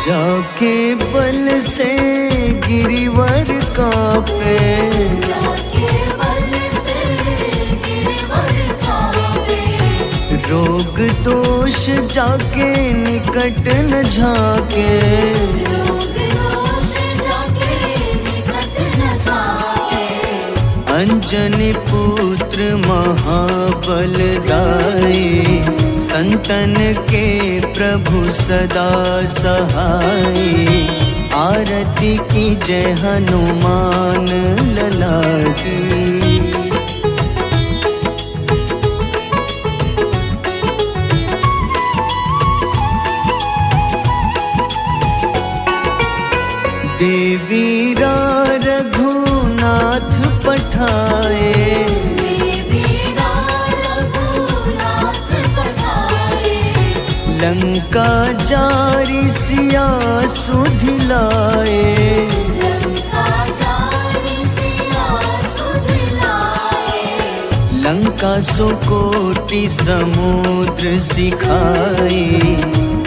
जाके बल से गिरिवर कांपे, जाके बल से गिरवर कांपे। रोग दोष जाके निकट न झाके, रोग दोष जाके निकट न झाके। अंजनी पुत्र महाबलदाई, संतन के प्रभु सदा सहाय। आरती की जय हनुमान लला की। देवीरा रघुनाथ पठाए, देवीरा रघुनाथ पठाए। लंका जारी सिया सुधिलाए, लंका जारी सिया सुधिलाए। लंका सुकोटि समुद्र सिखाई,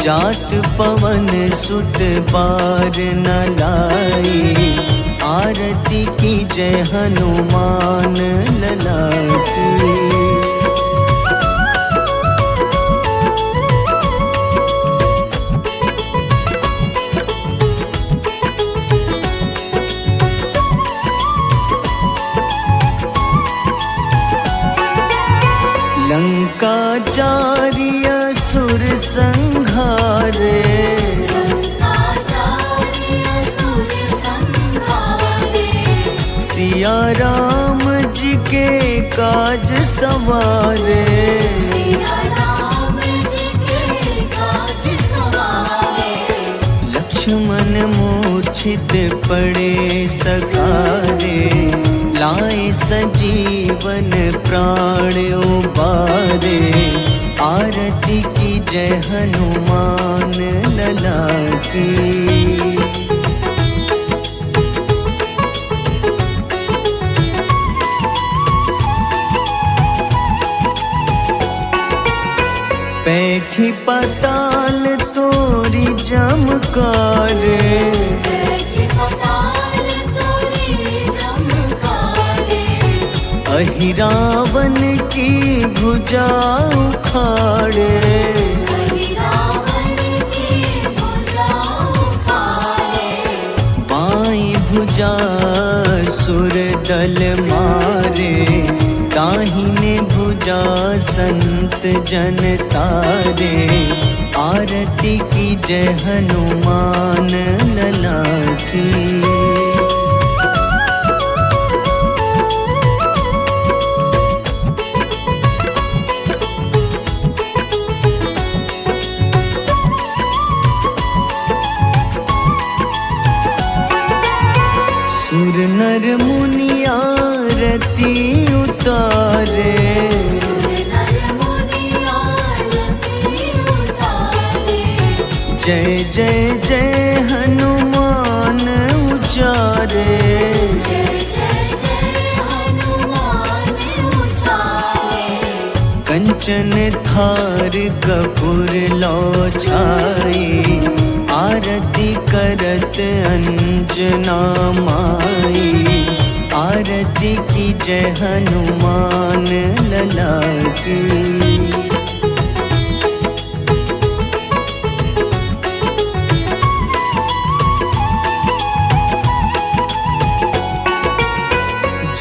जात पवन सुत बार न लाई। आरती की जय हनुमान लला की। लंका जारी असुर संघारे, लंका जारी असुर संघारे। सिया राम जी के काज सवारे, सिया राम जी के काज सवारे। लक्ष्मण मूर्छित पड़े सकारे, लाए सजीवन प्राण उबारे। आरती की जय हनुमान लला की। बैठी पाताल तोरी जमकारे, बैठी पाताल तोरी जमकारे। अहिरावन की भुजा उखाड़े, रावण की भुजा उखाड़े। बाईं भुजा सुर दल मारे, दाहिने भुजा पूजा संत जन तारे, आरती की जय हनुमान लला की। सुर नर मुनि आरती उतारे, जय जय जय हनुमान उचारे। कंचन थार कपूर लो छाई, आरती करत अंजना माई। आरती की जय हनुमान लला की।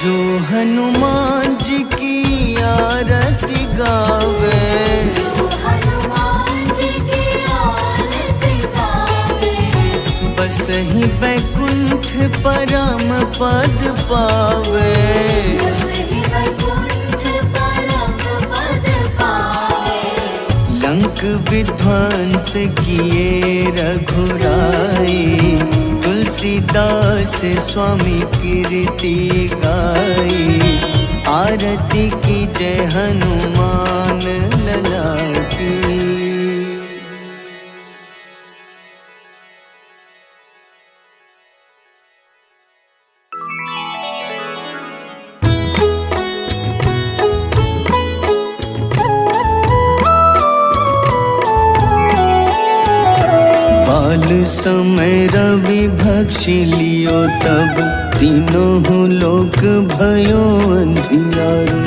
जो हनुमान जी की आरती गावे, बस ही बैकुंठ परम पद पावे। लंक विध्वंस किए रघुराई, तुलसीदास स्वामी कीर्ति गाई। आरती की जय हनुमान लला की। बाल समय रवि भक्षी लियो, तब तीनों लोक भयो अंधियारो।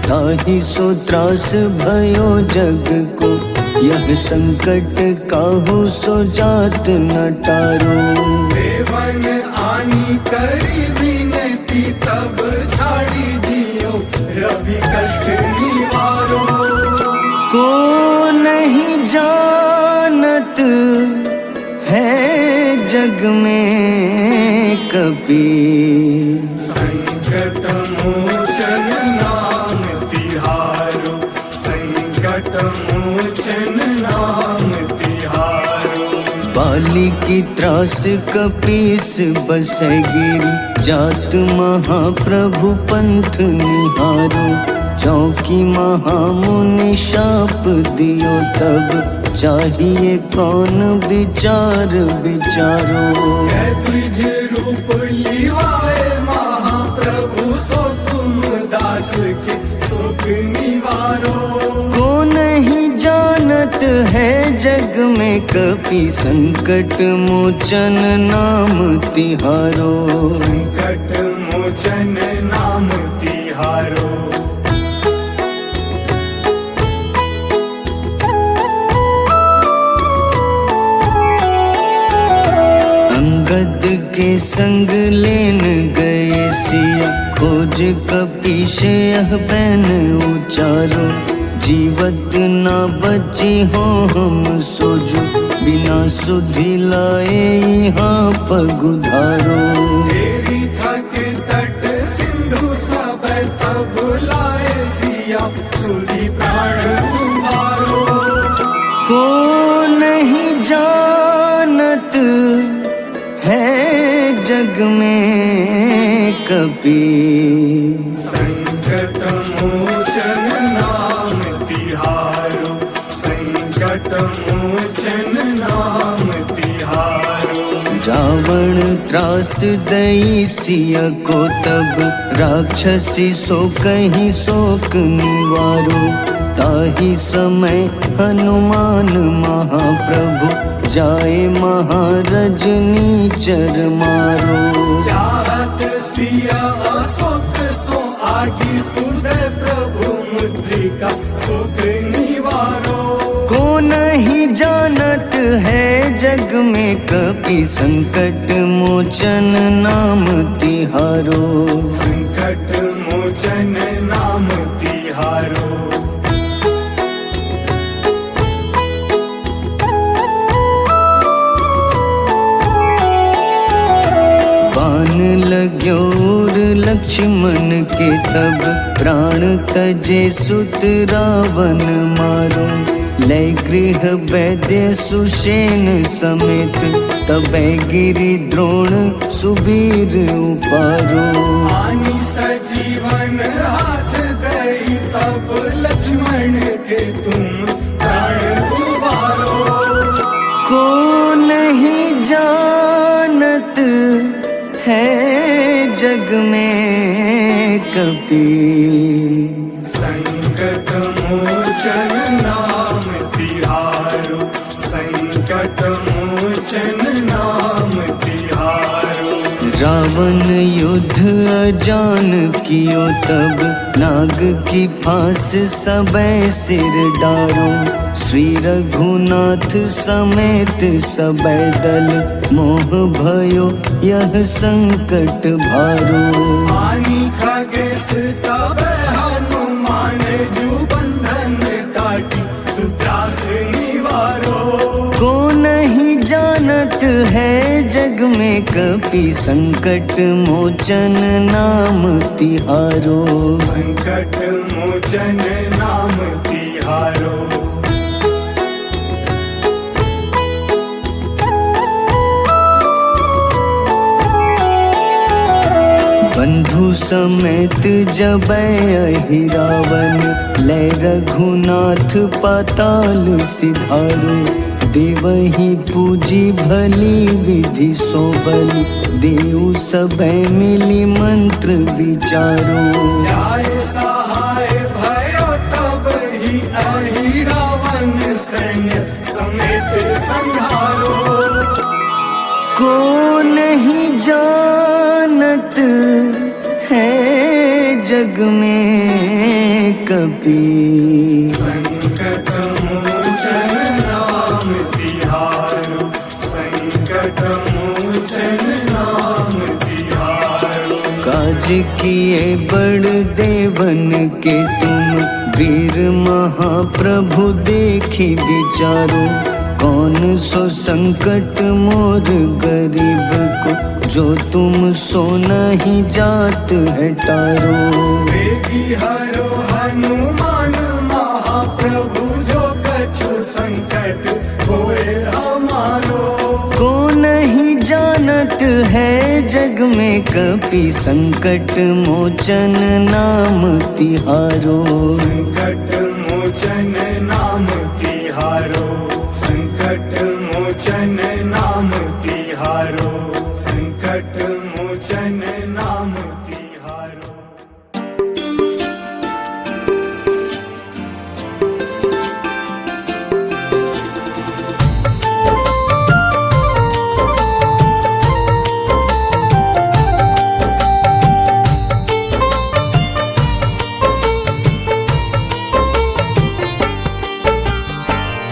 ताहि सो त्रास भयो जग को, यह संकट काहू सो जात न टारो। देवन आनी करी विनती, तब झाड़ी दियो रवि कष्ट निवारो। को नहीं जानत है जग में कपि, संकट मोचन नाम तिहारो। संकट मोचन नाम तिहारो। बाली की त्रास कपीस बसै गिरी, जात महाप्रभु पंथ निहारो। चौकी महामुनि शाप दियो, तब चाहिए कौन विचार विचारो। द्विज रूप लिवाए महाप्रभु, सो तुम दास के सुख निवारो। को नहीं जानत है जग में कपि, संकट मोचन नाम तिहारो। संकट मोचन नाम तिहारो। अंगद के संग लेन गए सिया, खोज कपीश यह बैन उचारो। जीवत न बची हो हम सोजो, बिना सुधि लाए यहाँ पगुधारो। तेरी थक तट सिंधु सब तब लाए सिया, सुधि प्राण उबारो। को नहीं जानत है जग में कपि, संकट मोचन नाम तिहारो। संकट मोचन नाम तिहारो। रावण त्रास दई सिया को, तब राक्षसी सो कहीं शोक निवारो। ताहि समय हनुमान महाप्रभु, जाए महारजनी चर मारो। चाहत सिया अशोक सो आगी, सुदय प्रभु मुद्रिका सुख निवारो। को नहीं जानत है जग में कपि, संकट मोचन नाम तिहारो। संकट मोचन नाम तिहारो। तिहारो। बाण लाग्योर लक्ष्मण के तब प्राण तजे सुत रावण मारो। लय गृह वैद्य सुषेण समेत तबै गिरि द्रोण सुबीर उपारो। आनी सजीवन हाथ दई तब लक्ष्मण के तुम प्राण उबारो। को नहीं जानत है जग में कपि, संकट मोचन नाम तिहारो। संकट मोचन नाम तिहारो। रावण युद्ध अजान कियो तब नाग की फांस सबै सिर डारो। श्री रघुनाथ समेत सबै दल मोह भयो यह संकट भारो। आनी खगेश तब हनुमान जू बंधन काटी सुत्रास निवारो। को नहीं जानत है जग में कपि, संकट मोचन नाम तिहारो। संकट मोचन नाम तिहारो। बंधु समेत जबै अहि रावण, लय रघुनाथ पाताल सिधारो। देवहि पूजी भली विधि सो बलि, देव सबै मिली मंत्र विचारो। जाय सहाय भयो तब ही अहि रावण सैन्य समेत संहारो। को नहीं जानत है जग में कपि, संकट मोचन नाम तिहारो। संकट मोचन नाम तिहारो। काज किए बड़ देवन के तुम, वीर महाप्रभु देखी विचारो। कौन सो संकट मोर गरीब को, जो तुम सो नहीं जात है टारो। वेगी हरो हनुमान महाप्रभु, जो कछु संकट होए हमारो। को नहीं जानत है जग में कपि, संकट मोचन नाम तिहारो। संकट मोचन नाम तिहारो। संकट मोचन नाम तिहारो। संकट मोचन नाम तिहारो।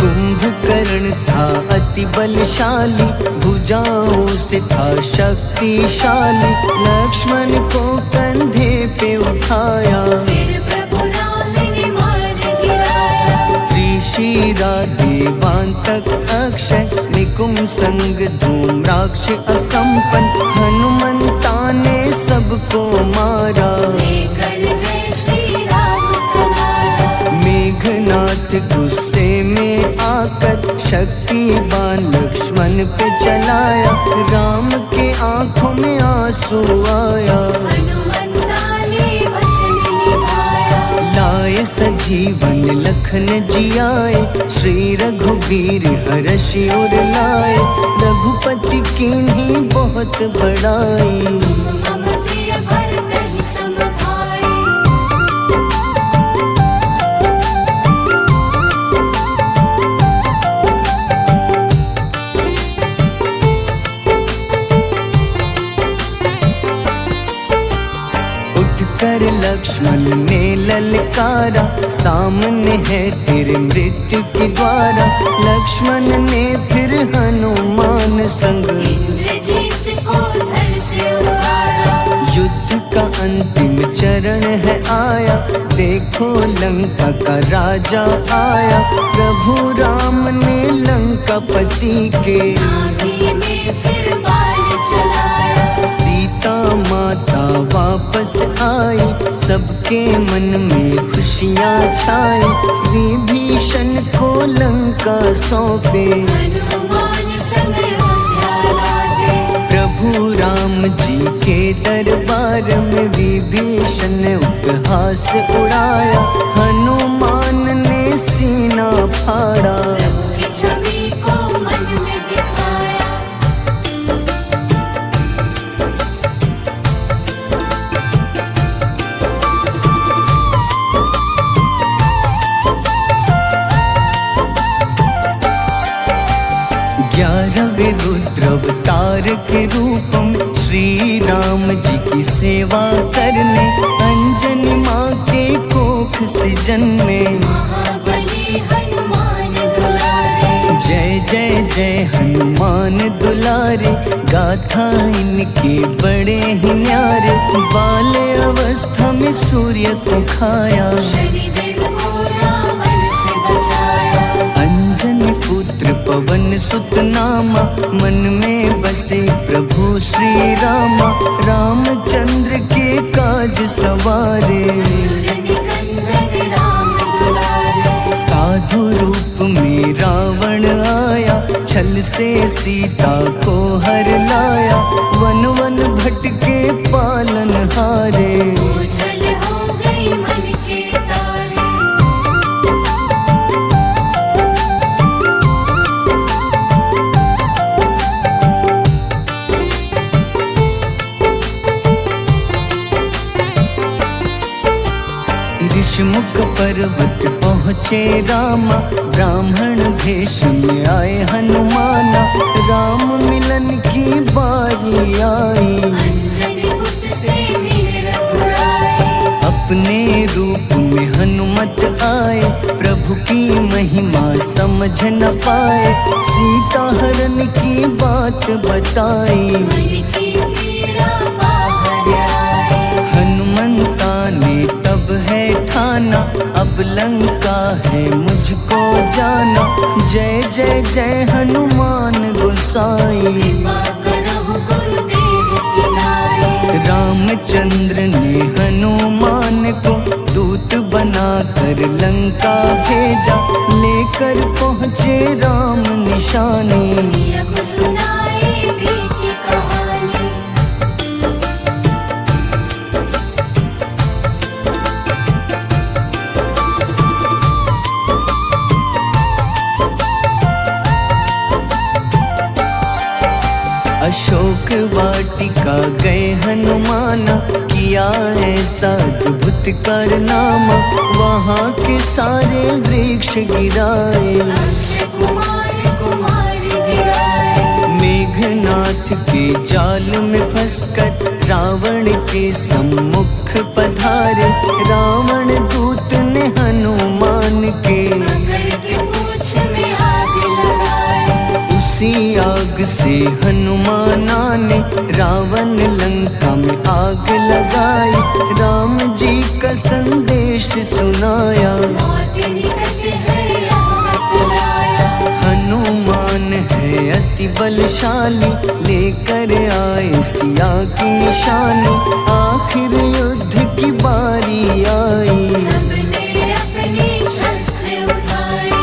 कुंभकर्ण था अति बलशाली, भुजाओं से था शक्तिशाली। लक्ष्मण को कंधे पे उठाया, फिर प्रभु राम ने मार गिराया। त्रिशिरा देवांतक अक्षय, निकुंभ संग धूम्राक्ष अकंपन। हनुमंता ने सबको मारा, लेकर जय श्री राम तुम्हारा। मेघनाथ गुस्से में आकर शक्तिवान लक्ष्मण पे चलाया। राम के आंखों में आंसू आया, हनुमंता ने वचन निभाया। लाए सजीवन लखन जियाए, श्री रघुवीर हर्षि उर लाए। रघुपति कीन्ही बहुत बड़ाई, मम प्रिय भरत ही सम भाई। उठकर लक्ष्मण ने ललकारा, सामने है तेरे मृत्यु की द्वारा। लक्ष्मण ने फिर हनुमान संग इंद्रजीत को धड़ से उतारा। युद्ध का अंतिम चरण है आया, देखो लंका का राजा आया। प्रभु राम ने लंकापति के नाभि में फिर बाण चलाया। सीता माता वापस आई, सबके मन में खुशियाँ छाई। विभीषण को लंका सौंपे, हनुमान संग अयोध्या लौटे। प्रभु राम जी के दरबार में विभीषण ने उपहास उड़ाया। हनुमान ने सीना फाड़ा, प्रभु की छवि को मन में दिखाया। ग्यारहवें रुद्र अवतार के रूपम श्री राम जी की सेवा करने, अंजनी माँ के कोख से जन्मे। महाबली हनुमान दुलारे, जय जय जय हनुमान दुलारे, गाथा इनके बड़े ही न्यारे। बाल्य अवस्था में सूर्य को खाया, शनिदेव को रावण से बचाया। अंजनी पुत्र पवन सुत नामा, मन में बसे प्रभु श्री रामा। रामचंद्र के काज सवारे, असुर निकंदन राम दुलारे। साधु रूप में रावण आया, छल से सीता को हर लाया। वन वन भटके पालन हारे, ओझल हो गई मन के तारे। ऋषमुख पर्वत पहुँचे रामा, ब्राह्मण भेष में आए हनुमाना। राम मिलन की बारी आई, अंजनी पुत्र से मिल रघुराई। अपने रूप में हनुमत आए, प्रभु की महिमा समझ न पाए। सीता हरण की बात बताई, मन की पीड़ा बाहर आई। हनुमंता ने तब है ठाना, अब लंका है मुझको जाना। जय जय जय हनुमान गोसाई, कृपा करहु गुरुदेव की नाई। रामचंद्र ने हनुमान को दूत बनाकर लंका भेजा। लेकर पहुँचे राम निशानी, सिया को सुनाई बीती कहानी। अशोक वाटिका गए हनुमाना, किया ऐसा अद्भुत कारनामा। वहाँ के सारे वृक्ष गिराए, अक्षय कुमार कुमार गिराए। मेघनाथ के जाल में फंसकर रावण के सम्मुख पधारे। रावण दूत ने हनुमान के पकड़ के पूंछ में आग लगाए। उसी आग से हनुमाना ने रावण लंका में आग लगाई। राम जी का संदेश सुनाया, मौत निकट है यह बतलाया। हनुमान है अति बलशाली, लेकर आए सिया की निशानी। आखिर युद्ध की बारी आई, सबने अपनी शस्त्र उठाई।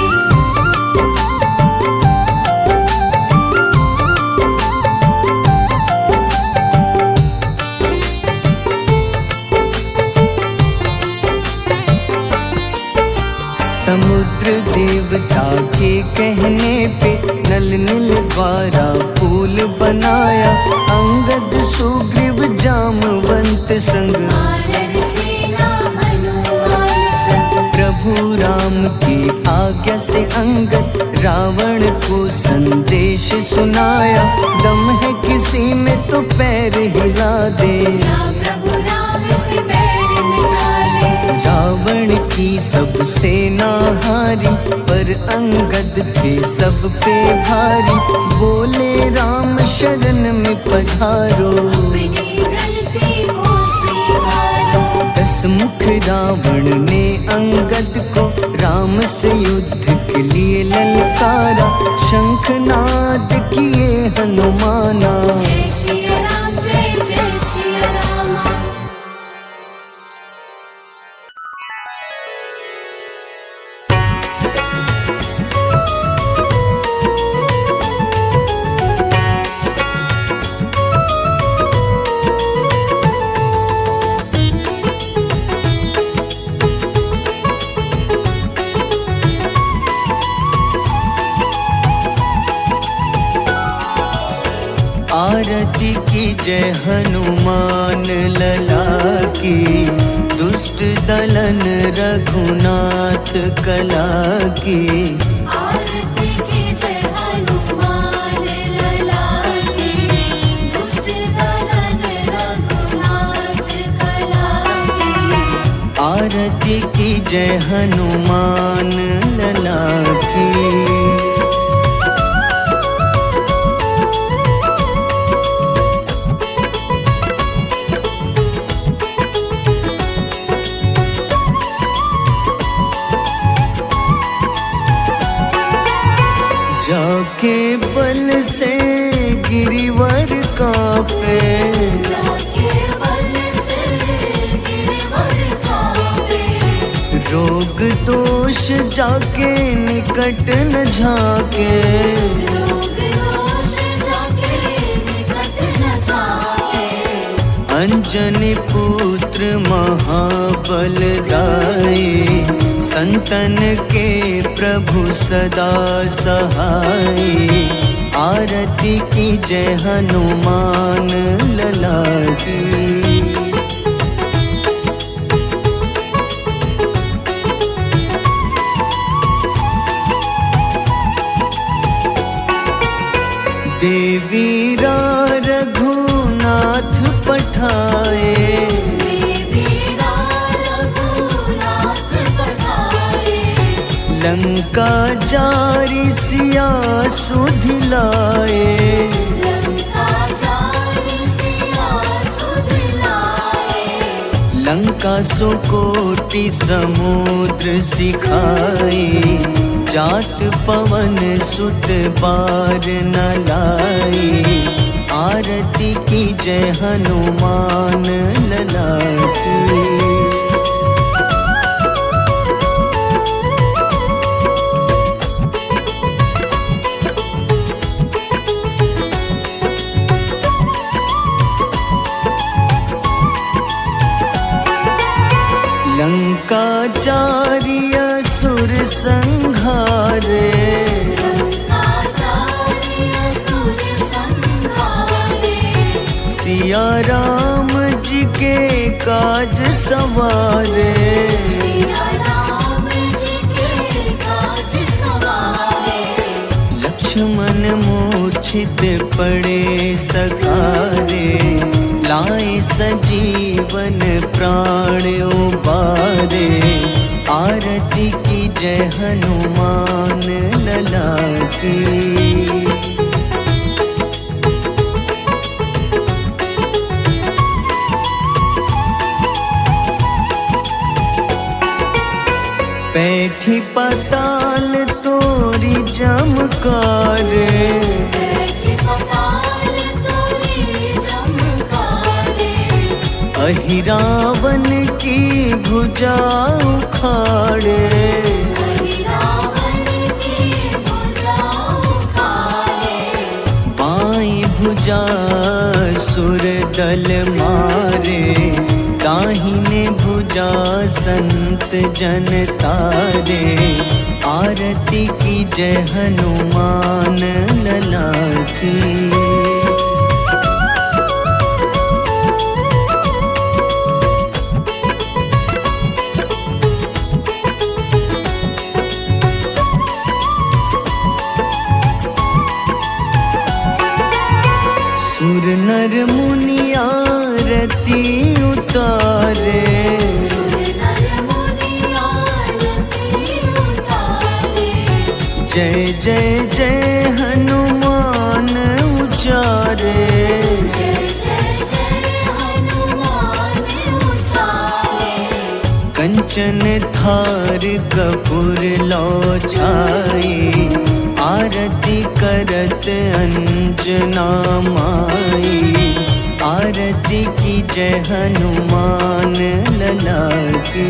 समुद्र देवता के कहने पे नल नील द्वारा पुल बनाया। अंगद सुग्रीव जामवंत संग, वानर सेना हनुमान संग। प्रभु राम की आज्ञा से अंगद रावण को संदेश सुनाया। दम है किसी में तो पैर हिला दे, या प्रभु राम से बैर मिटा दे। रावण की सब सेना हारी, पर अंगद थे सब पे भारी। बोले राम शरण में पधारो, अपनी गलती को स्वीकार हंसमुख रावण ने अंगद को राम से युद्ध के लिए ललकारा। शंखनाद किए हनुमाना, जय सिया राम जय जय सिया राम। आरती की जय हनुमान लला की, दुष्ट दलन रघुनाथ कला की। आरती की जय हनुमान लला की, दुष्ट दलन रघुनाथ कला की। आरती की जय हनुमान लला की। जाके बल से गिरिवर कांपे, जाके बल से गिरवर कांपे। रोग दोष जाके निकट न झाके। रोग दोष जाके निकट न जाके। अंजनी पुत्र महाबलदाई, संतन के प्रभु सदा सहाय। आरती की जय हनुमान लला की। देवीरा रघुनाथ पठाए, देवीरा रघुनाथ पठाए। लंका जारी सिया सुधिलाए। लंका जारी सिया सुधिलाए। लंका सुकोटि समुद्र सिखाए। जात पवन सुत बार न लाए। आरती की जय हनुमान लला की। लंका जारी असुर संहारे। लंका जारी असुर संहारे। सिया राम जी के काज सवारे। सिया राम जी के काज सवारे। लक्ष्मण मूर्छित पड़े सखारे। लाए सजीवन प्राण उबारे। आरती की जय हनुमान लला की। पैठी पाताल तोरी जमकारे। बैठी पताल तोरी जमकारे। अहिरावन की भुजा उखाड़े। रावण की भुजा उखाड़े। बाईं भुजा सुर दल मारे। दाहिने भुजा संत जन तारे। आरती की जय हनुमान लला की। सुर नर मुनि आरती उतारे। सुर नर मुनि आरती उतारे। जय जय जय हनुमान उचारे। जय जय जय हनुमान उचारे। कंचन थार कपूर लो छाई, आरती करत अंजना माई। आरती की जय हनुमान लला की।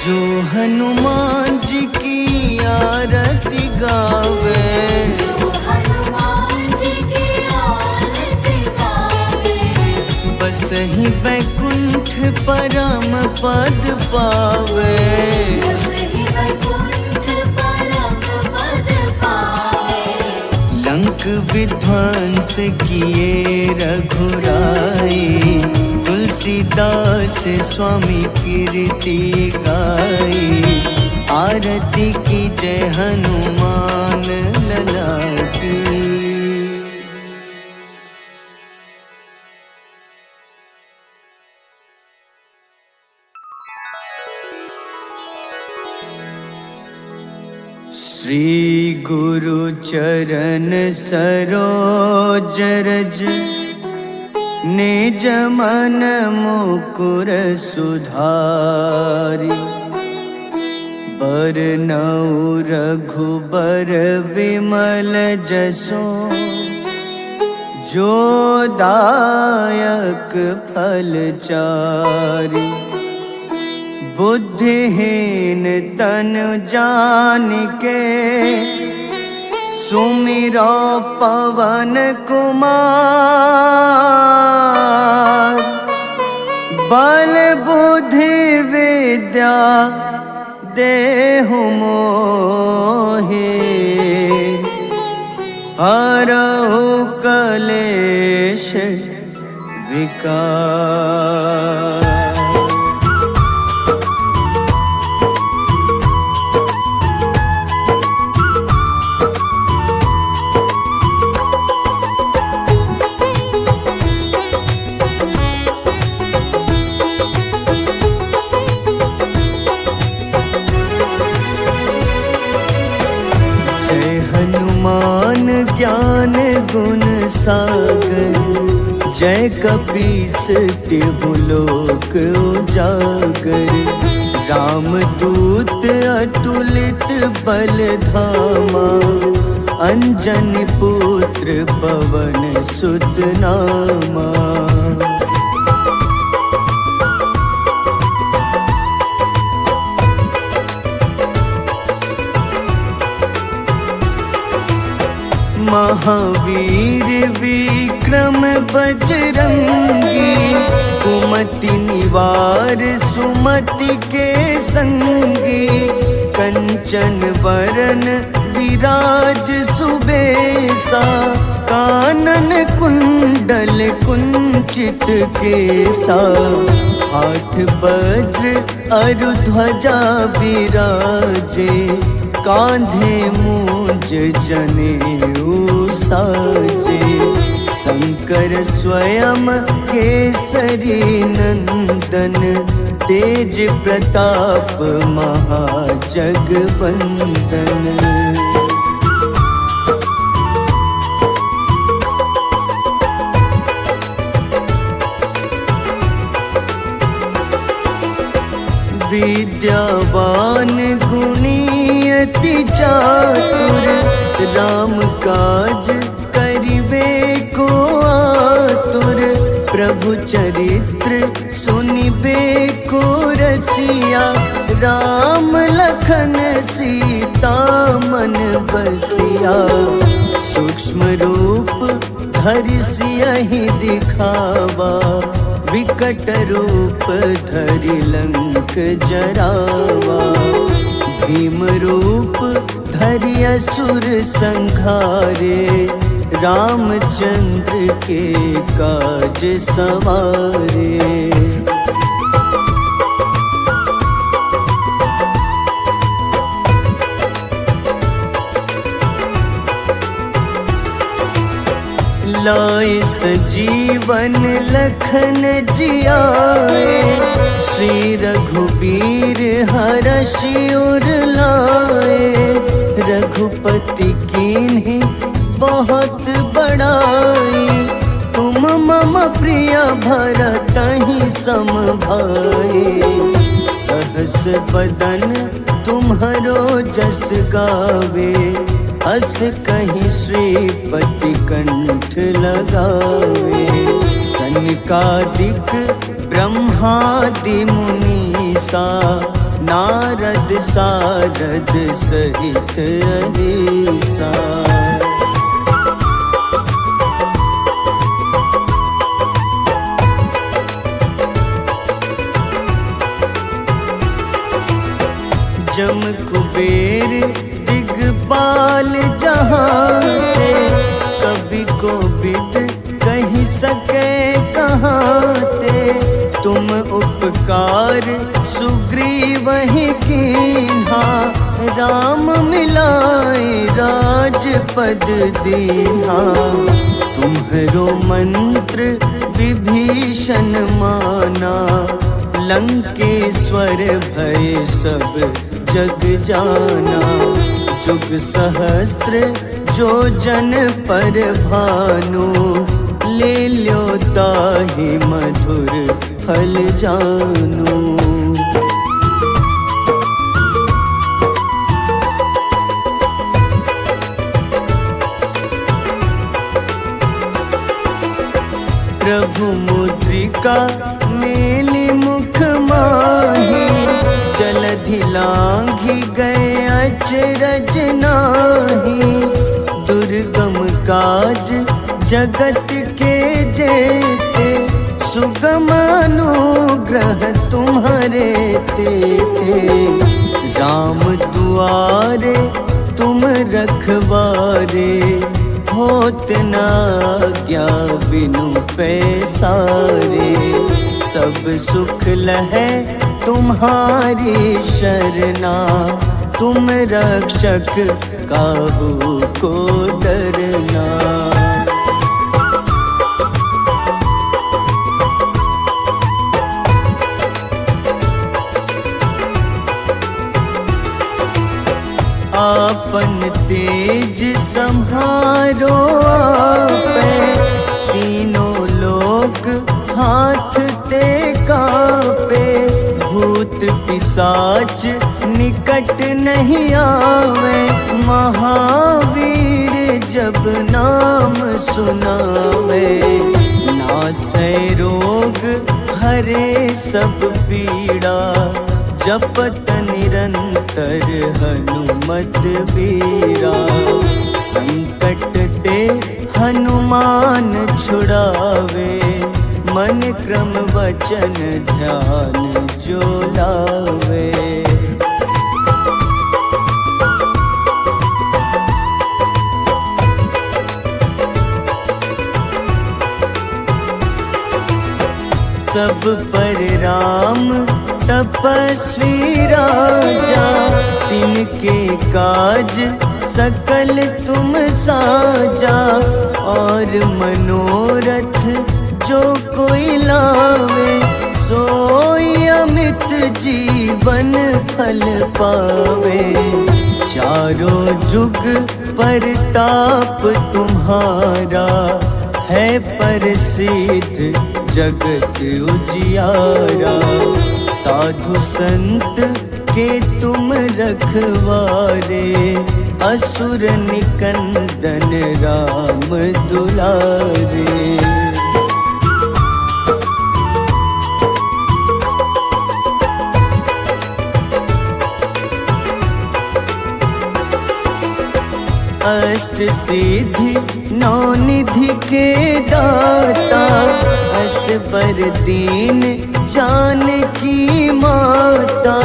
जो हनुमान जी की आरती गावे, जो हनुमान जी की आरती गावे, बस ही वैकुंठ परम पद पावे। बस ही वैकुंठ परम पद पावे। लंक विध्वंस किए रघुराई, तुलसीदास स्वामी कीर्ति गाई। आरती की जय हनुमान लला की। श्री गुरु चरण सरोज रज, निज मन मुकुर सुधारि। बरनउँ रघुबर विमल जसो, जो दायक फल चारि। बुद्धिहीन तनु जानिके, सुमिरो पवन कुमार। बल बुद्धि विद्या देहु मोहि, हरहु कलेश विकार। हनुमान ज्ञान गुण सागर, जय कपीस तिहु लोक उजागर। रामदूत अतुलित बल धामा, अंजनी पुत्र पवन सुत नामा। महावीर विक्रम बजरंगी, कुमति निवार सुमति के संगी। कंचन वरन विराज सुबेसा, कानन कुंडल कुंचित केसा। हाथ वज्र अरु ध्वजा बिराजे, कांधे मूंज जनेऊ साजे। शंकर स्वयं केसरी नंदन, तेज प्रताप महाजगवंदन। विद्यावान गुणी अति चातुर, राम काज करिबे को आतुर। प्रभु चरित्र सुनिबे को रसिया, राम लखन सीता मन बसिया। सूक्ष्म रूप धरि सियहि दिखावा, विकट रूप धरि लंक जरावा। भीम रूप धरि असुर संहारे, रामचंद्र के काज सवारे। लाए सजीवन लखन जियाए, श्री रघुबीर हरषि उर लाए। रघुपति कीन्ही बहुत बड़ाई, तुम मम प्रिय भरतहि सम भाई। सहस बदन तुम्हरो जस गावे, अस कहीं श्रीपति कंठ लगावे। सनकादिक ब्रह्मादि मुनीसा, नारद सारद सहित अहिसा। जम कुबेर दिगपाल जहाँते, कभी कोविद कही सके कहाँते। तुम उपकार सुग्रीव ही कीन्हा, राम मिलाए राजपद दीन्हा। तुम्हरो मंत्र विभीषण माना, लंकेश्वर भय सब जग जाना। जुग सहस्त्र जो जन पर भानु, ले ल्यो ताहि मधुर फल जानू। प्रभु मुद्रिका मेली मुख माही, जलधि लांघि गए अचरज नाही। दुर्गम काज जगत के जेते, सुगम अनुग्रह तुम्हारे तेते। राम दुआरे तुम रखवारे, होत न आज्ञा बिनु पैसारे। सब सुख लहै तुम्हारी शरणा, तुम रक्षक काहू को डरना। आपन तेज सम्हारो आपै, तीनों लोक हाथ ते कापे। भूत पिशाच निकट नहीं आवे, महावीर जब नाम सुनावे। नासै रोग हरे सब पीड़ा, जपत निरंतर हनुमत बीरा। संकट ते हनुमान छुड़ावे, मन क्रम वचन ध्यान जो लावे। सब पर राम तपस्वी राजा, तिनके काज सकल तुम साजा। और मनोरथ जो कोई लावे, सोई अमित जीवन फल पावे। चारों जुग परताप तुम्हारा, है प्रसिद्ध जगत उजियारा। साधु संत के तुम रखवारे, असुर निकंदन राम दुलारे। अष्ट सिद्धि नौ निधि के दाता, असबर दीन जानकी माता।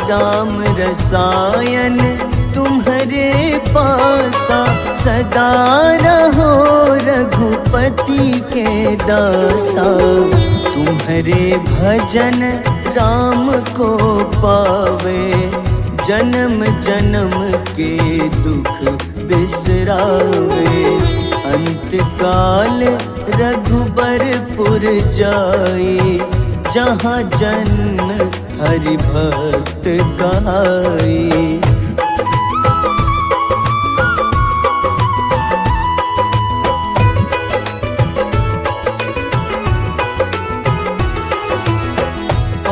राम रसायन तुम्हारे पासा, सदा रहो रघुपति के दासा। तुम्हारे भजन राम को पावे, जन्म जन्म के दुख बिसरावे। अंत अंतकाल रघुबरपुर जाए, जहाँ जन्म हरि भक्त कहाए।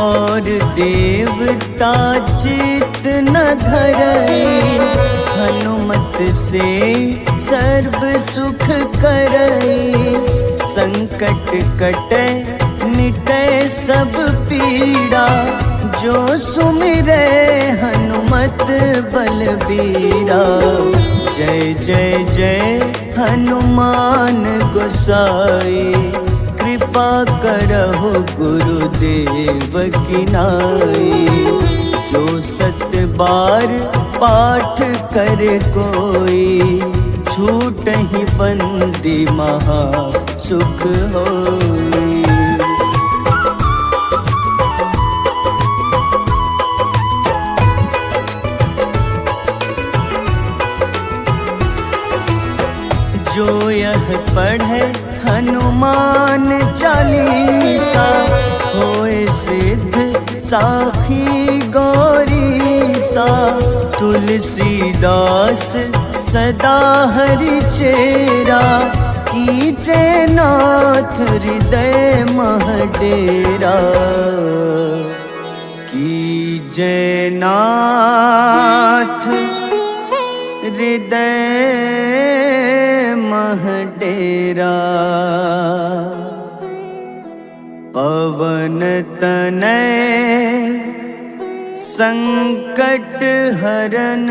और देवता चित न धरई, हनुमत से सर्व सुख करई। संकट कटे मिटे सब पीड़ा, जो सुमिरे हनुमत बलबीरा। जय जय जय हनुमान गोसाई, कृपा करहु गुरुदेव की नाई। जो 7 बार पाठ करे कोई, छूटहि बंदी महा सुख होई। जो यह पढ़े हनुमान चालीसा, होए सिद्ध साखी गौरीसा। तुलसीदास सदा हरि चेरा, कीजे नाथ हृदय मह डेरा। कीजे नाथ हृदय मह डेरा। पवन तनय संकट हरन,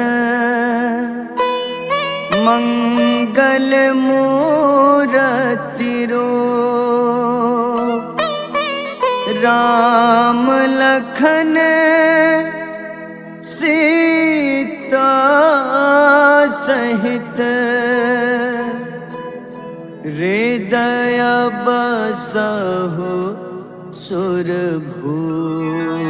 मंगल मूरति रूप। राम लखन सीता सहित, हृदय बसहु सुरभूप।